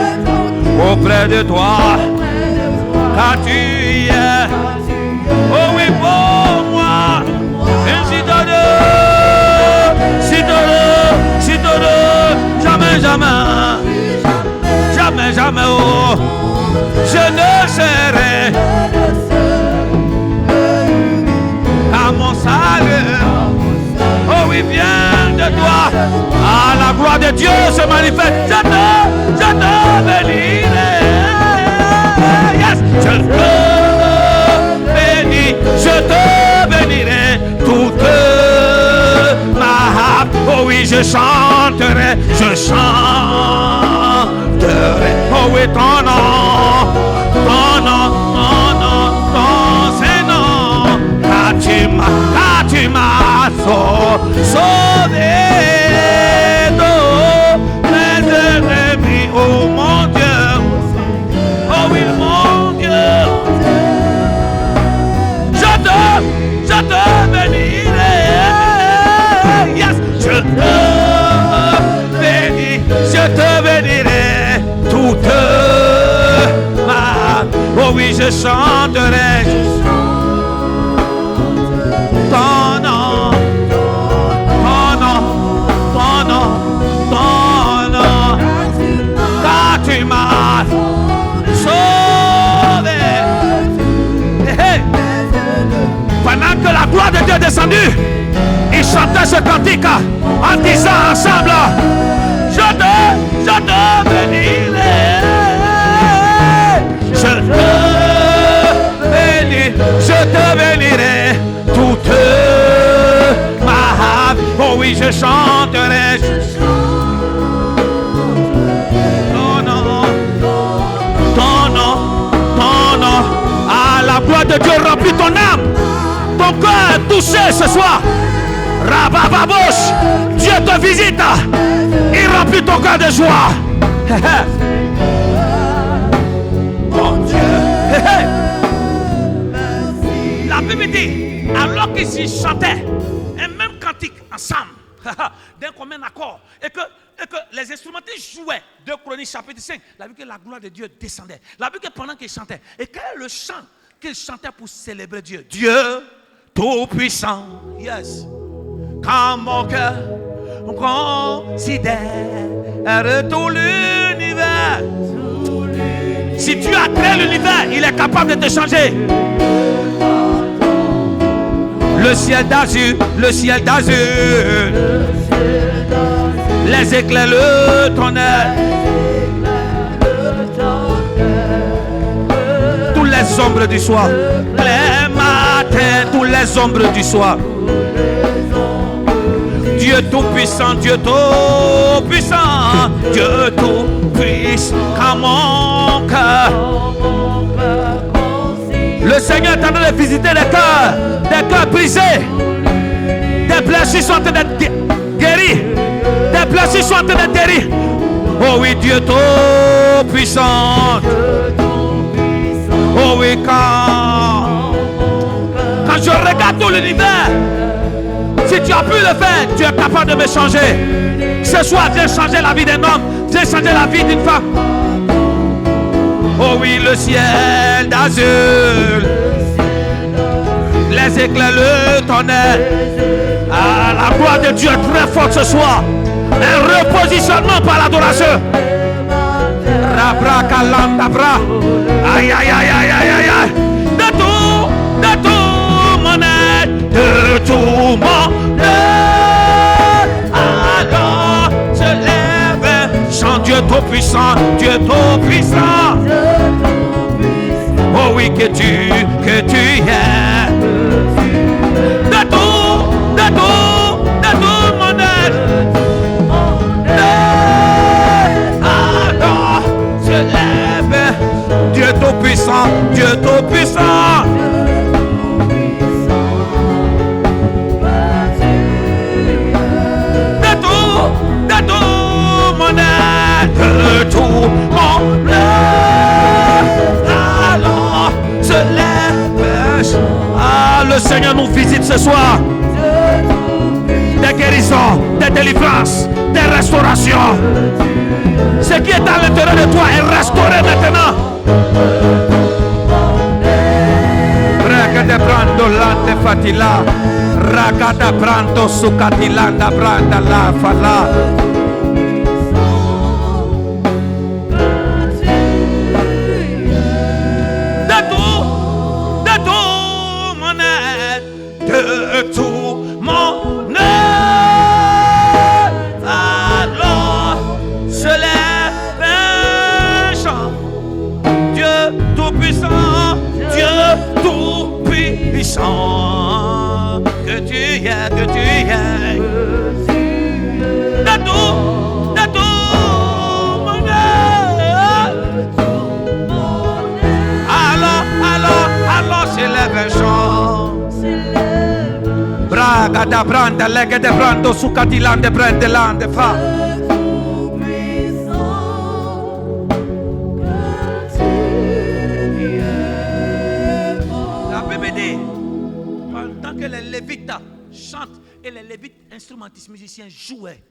A: auprès de toi, car tu es. Oh oui, pour moi, une citadelle, jamais, oh, je ne serai à mon salut. Oh oui, viens de toi. Ah, la gloire de Dieu se manifeste. Je te bénirai. Yes, je te bénirai toute ma âme. Oh oui, je chanterai. Oh oui, ton Seigneur, car tu m'as sauvé de mes ennemis. Oh mon Dieu, oh oui, mon Dieu, je te bénirai. Yes, je te bénirai toute ma. Oh oui, je chanterai ton nom, car tu m'as sauvé. Hey. Pendant que la gloire de Dieu est descendue, ils chantaient ce cantique en disant ensemble: je te bénirai, je te bénirai toute ma âme. Oh oui, je chanterai. Ton nom. Ah, la gloire de Dieu remplit ton âme. Ton cœur est touché ce soir. Rabababosh, Dieu te visite. Il remplit ton cœur de joie. Mon Dieu. La Bible dit, alors qu'ils chantaient un même cantique ensemble, d'un commun accord, et que les instrumentistes jouaient, 2 Chroniques chapitre 5, la Bible que la gloire de Dieu descendait. La Bible que pendant qu'ils chantaient, et quel est le chant qu'ils chantaient pour célébrer Dieu? Dieu tout-puissant, yes. Quand mon cœur considère tout l'univers, si tu as créé l'univers, il est capable de te changer. Le ciel d'azur, les éclairs, le tonnerre, tous les ombres du soir, les matins, tous les ombres du soir. Dieu tout-puissant, Dieu tout-puissant, Dieu tout-puissant, quand mon cœur. Le Seigneur est en train de visiter les cœurs brisés. Des blessures sont en train d'être guéries. Des blessures sont en train d'être guéries. Oh oui, Dieu tout-puissant. Oh oui, quand je regarde tout l'univers, si tu as a pu le faire. Tu es capable de me changer. Ce soir, viens changer la vie d'un homme. Viens changer la vie d'une femme. Oh oui, le ciel d'azur, les éclairs, le tonnerre. Ah, la gloire de Dieu est très forte ce soir. Un repositionnement par l'adoration. Rabra kalandabra. Aïe, aïe, aïe, aïe, aïe, aïe, aïe. De tout mon aide, de tout mon aide. Alors se lève, chante Dieu tout puissant, Dieu tout puissant. Oh oui, que tu es. De tout mon aide. Alors se lève, Dieu tout puissant, Dieu tout puissant. De tout mon aide, de tout mon aide. Alors se lève. Ah, le Seigneur nous visite ce soir. Des guérisons, des délivrances, des restaurations. Ce qui est à l'intérieur de toi est restauré maintenant. Ragada brando lante fatila, ragada brando sukatilanda branda la fala. De tout mon aide, de tout mon aide. Alors se lève un chant. Dieu tout puissant, Dieu tout puissant. Que tu es, que tu es. De tout mon aide. Alors s'élève un chant. Braga da branda, lega de brando, sucatilande, brendelande, fa. La Bible dit, pendant que les Lévites chantent et les Lévites instrumentistes musiciens jouaient,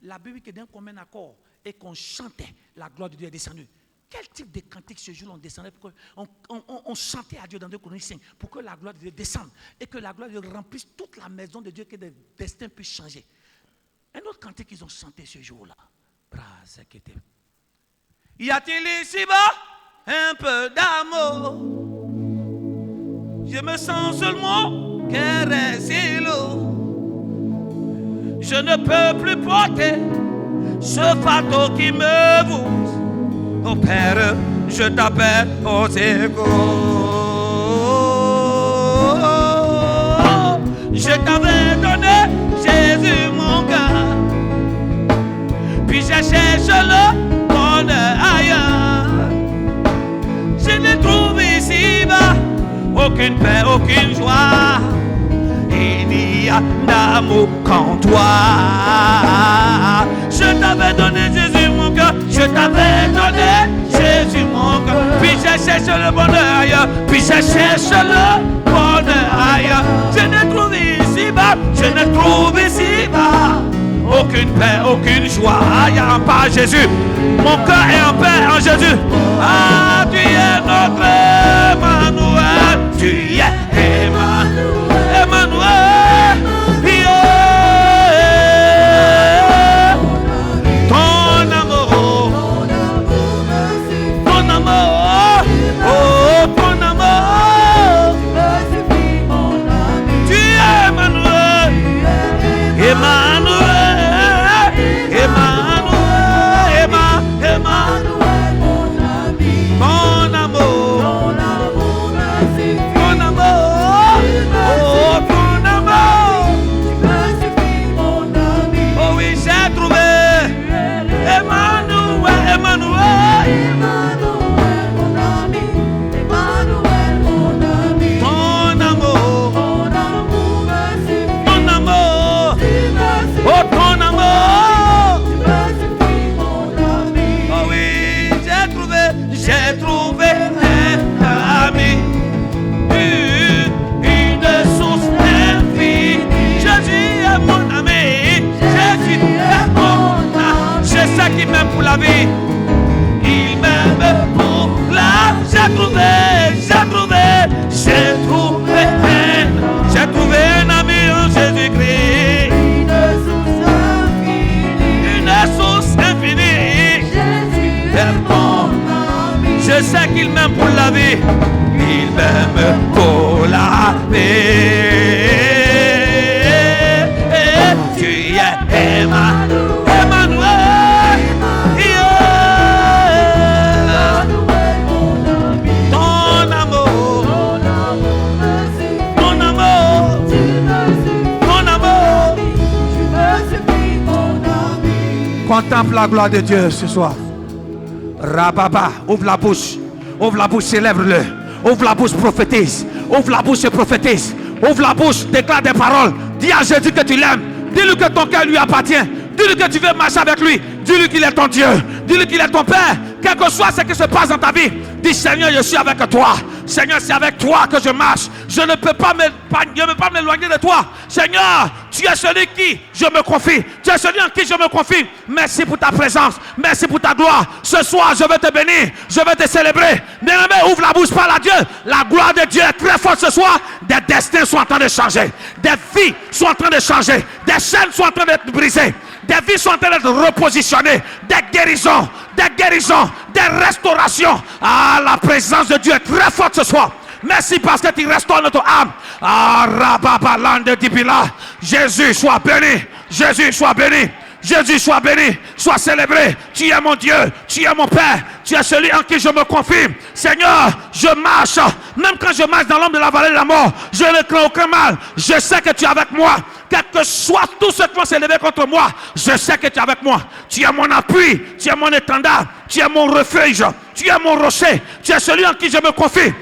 A: la Bible dit que d'un commun accord et qu'on chantait, la gloire de Dieu est descendue. Quel type de cantique ce jour on descendait pour on chantait à Dieu dans 2 Chroniques 5 pour que la gloire de Dieu descende et que la gloire de Dieu remplisse toute la maison de Dieu, que le destin puisse changer. Un autre cantique qu'ils ont chanté ce jour-là. Y a-t-il ici-bas un peu d'amour? Je me sens seulement caressé l'eau. Je ne peux plus porter ce fardeau qui me voue. Oh Père, je t'appelle au secours. Je t'avais donné Jésus mon cœur, puis j'ai cherché le bonheur ailleurs. Je ne trouve ici-bas aucune paix, aucune joie. Il n'y a d'amour qu'en toi. Je t'avais donné Jésus mon cœur, je t'avais donné Jésus mon cœur, puis j'ai cherché le bonheur ailleurs, puis j'ai cherché le bonheur ailleurs. Je ne trouve ici-bas, je ne trouve ici-bas aucune paix, aucune joie. Il y a en paix en Jésus. Mon cœur est en paix en Jésus. Ah, tu es notre Emmanuel, tu es Emmanuel, Emmanuel. Une source infinie, Jésus est mon la vie. Il m'aime pour la. J'ai trouvé un ami en Jésus-Christ. Une source infinie. Jésus bon. Je sais qu'il m'aime pour la vie. Il m'aime pour la vie. Tu es Emmanuel. Ton amour. Contemple la gloire de Dieu ce soir. Rababa, ouvre la bouche, célèbre-le. Ouvre la bouche, prophétise. Ouvre la bouche et prophétise. Ouvre la bouche, déclare des paroles. Dis à Jésus que tu l'aimes. Dis-lui que ton cœur lui appartient. Dis-lui que tu veux marcher avec lui. Dis-lui qu'il est ton Dieu. Dis-lui qu'il est ton Père. Quel que soit ce qui se passe dans ta vie, dis Seigneur, je suis avec toi. Seigneur, c'est avec toi que je marche. Je ne peux pas m'éloigner de toi. Seigneur, tu es celui qui je me confie. Tu es celui en qui je me confie. Merci pour ta présence. Merci pour ta gloire. Ce soir, je veux te bénir. Je veux te célébrer. Bien-aimé, ouvre la bouche, parle à Dieu. La gloire de Dieu est très forte ce soir. Des destins sont en train de changer. Des vies sont en train de changer. Des chaînes sont en train d'être brisées. Des vies sont en train d'être repositionnées. Des guérisons, des restaurations. Ah, la présence de Dieu est très forte ce soir. Merci parce que tu restaures notre âme. Ah, Rababalande Dibila. Jésus, sois béni. Jésus, sois béni. Jésus, sois béni, sois célébré. Tu es mon Dieu, tu es mon Père. Tu es celui en qui je me confie. Seigneur, je marche. Même quand je marche dans l'ombre de la vallée de la mort, je ne crains aucun mal. Je sais que tu es avec moi. Quel que soit tout ce qui va s'élever contre moi, je sais que tu es avec moi. Tu es mon appui, tu es mon étendard, tu es mon refuge, tu es mon rocher. Tu es celui en qui je me confie.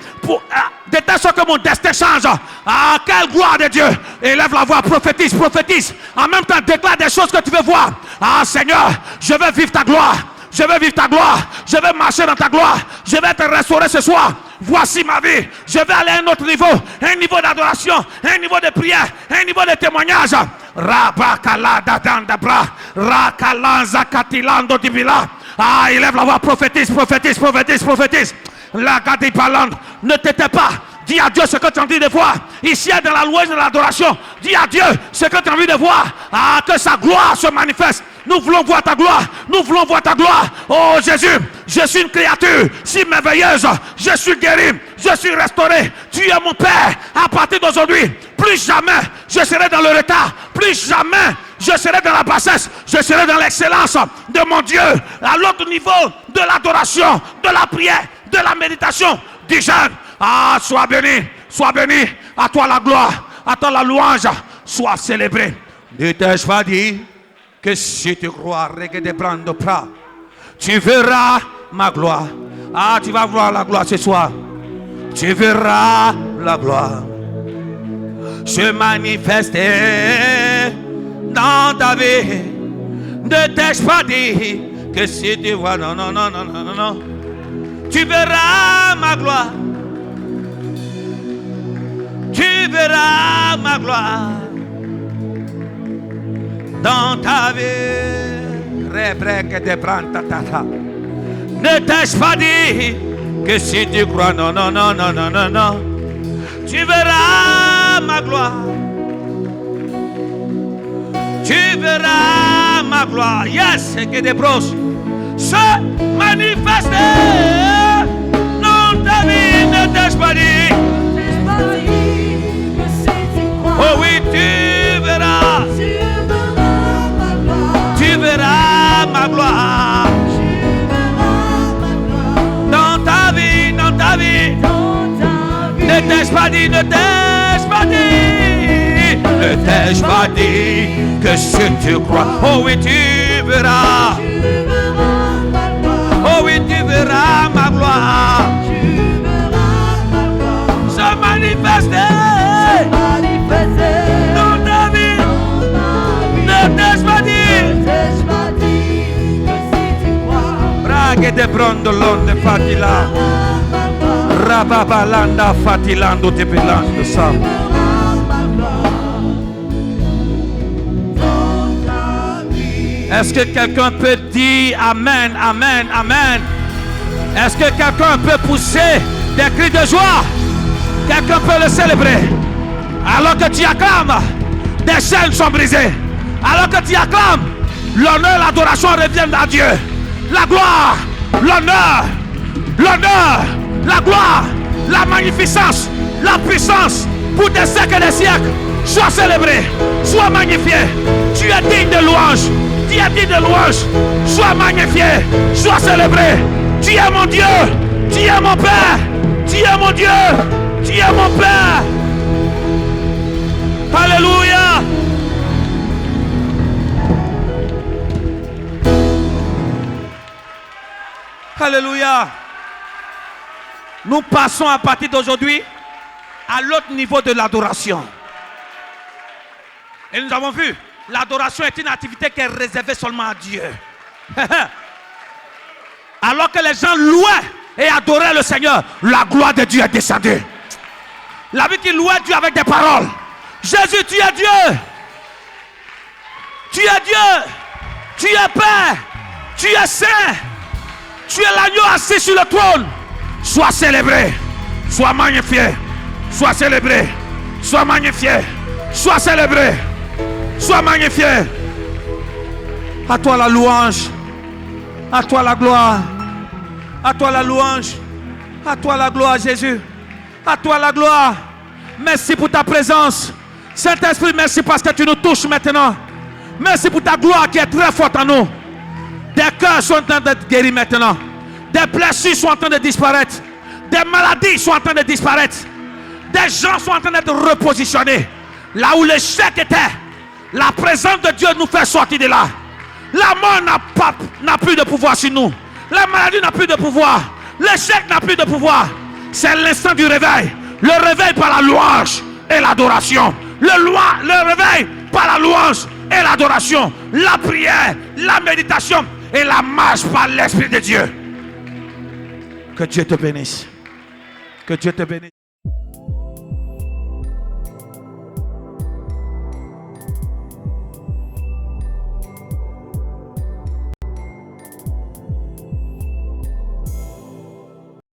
A: De telle sorte que mon destin change. Ah, quelle gloire de Dieu. Élève la voix, prophétise, prophétise. En même temps, déclare des choses que tu veux voir. Ah, Seigneur, je veux vivre ta gloire. Je veux vivre ta gloire. Je veux marcher dans ta gloire. Je vais te restaurer ce soir. Voici ma vie. Je vais aller à un autre niveau. Un niveau d'adoration. Un niveau de prière. Un niveau de témoignage. Rabakala dadandabra. Rakalanza katilando dibila. Ah, élève la voix, prophétise, prophétise, prophétise, prophétise. La gadi parlante. Ne t'étais pas. Dis à Dieu ce que tu as envie de voir. Ici, dans la louange de l'adoration. Dis à Dieu ce que tu as envie de voir. Ah, que sa gloire se manifeste. Nous voulons voir ta gloire. Nous voulons voir ta gloire. Oh Jésus, je suis une créature si merveilleuse. Je suis guéri. Je suis restauré. Tu es mon Père. À partir d'aujourd'hui, plus jamais je serai dans le retard. Plus jamais je serai dans la bassesse. Je serai dans l'excellence de mon Dieu. À l'autre niveau de l'adoration, de la prière, de la méditation, du jeûne. Ah, sois béni. Sois béni. À toi la gloire. À toi la louange. Sois célébré. Ne t'ai-je pas dit que si tu crois, tu verras ma gloire. Ah, tu vas voir la gloire ce soir. Tu verras la gloire se manifester dans ta vie. Ne t'ai-je pas dit que si tu vois, non, non, non, non, non, non, non, tu verras ma gloire. Tu verras ma gloire dans ta vie. Ne t'ai-je pas dit que si tu crois, non, non, non, non, non, non, non, tu verras ma gloire. Tu verras ma gloire. Yes, que des broches se manifester dans ta vie. Ne t'ai-je pas dit? Oh oui, tu verras. Tu verras ma gloire. Dans ta vie, dans ta vie. Ne t'ai-je pas dit, ne t'ai-je pas dit? Ne t'ai-je pas dit que si tu crois, oh oui, tu verras. Oh oui, tu verras ma gloire. Se manifester. Dans ta vie. Ne t'ai-je pas dit? Brague de brondolone fatila. Rababalanda fatilando te pelando sa. Est-ce que quelqu'un peut dire Amen, Amen, Amen? Est-ce que quelqu'un peut pousser des cris de joie? Quelqu'un peut le célébrer? Alors que tu acclames, des chaînes sont brisées. Alors que tu acclames, l'honneur, l'adoration reviennent à Dieu. La gloire, l'honneur, la gloire, la magnificence, la puissance pour des siècles et des siècles. Sois célébré, sois magnifié. Tu es digne de louange. Tu es digne de louange. Sois magnifié, sois célébré. Tu es mon Dieu, tu es mon Père, tu es mon Dieu, tu es mon Père. Alléluia. Alléluia. Nous passons à partir d'aujourd'hui à l'autre niveau de l'adoration. Et nous avons vu, l'adoration est une activité qui est réservée seulement à Dieu. Alors que les gens louaient et adoraient le Seigneur, la gloire de Dieu est descendue. La vie qui louait Dieu avec des paroles. Jésus, tu es Dieu. Tu es Dieu. Tu es Père. Tu es Saint. Tu es l'agneau assis sur le trône. Sois célébré. Sois magnifié. Sois célébré. Sois magnifié. Sois célébré. Sois magnifié. À toi la louange. À toi la gloire. À toi la louange. À toi la gloire, Jésus. À toi la gloire. Merci pour ta présence. Saint-Esprit, merci parce que tu nous touches maintenant. Merci pour ta gloire qui est très forte en nous. Des cœurs sont en train d'être guéris maintenant. Des blessures sont en train de disparaître. Des maladies sont en train de disparaître. Des gens sont en train d'être repositionnés. Là où l'échec était, la présence de Dieu nous fait sortir de là. La mort n'a plus de pouvoir sur nous. La maladie n'a plus de pouvoir. L'échec n'a plus de pouvoir. C'est l'instant du réveil. Le réveil par la louange et l'adoration. Le réveil par la louange et l'adoration. La prière, la méditation et la marche par l'Esprit de Dieu. Que Dieu te bénisse. Que Dieu te bénisse.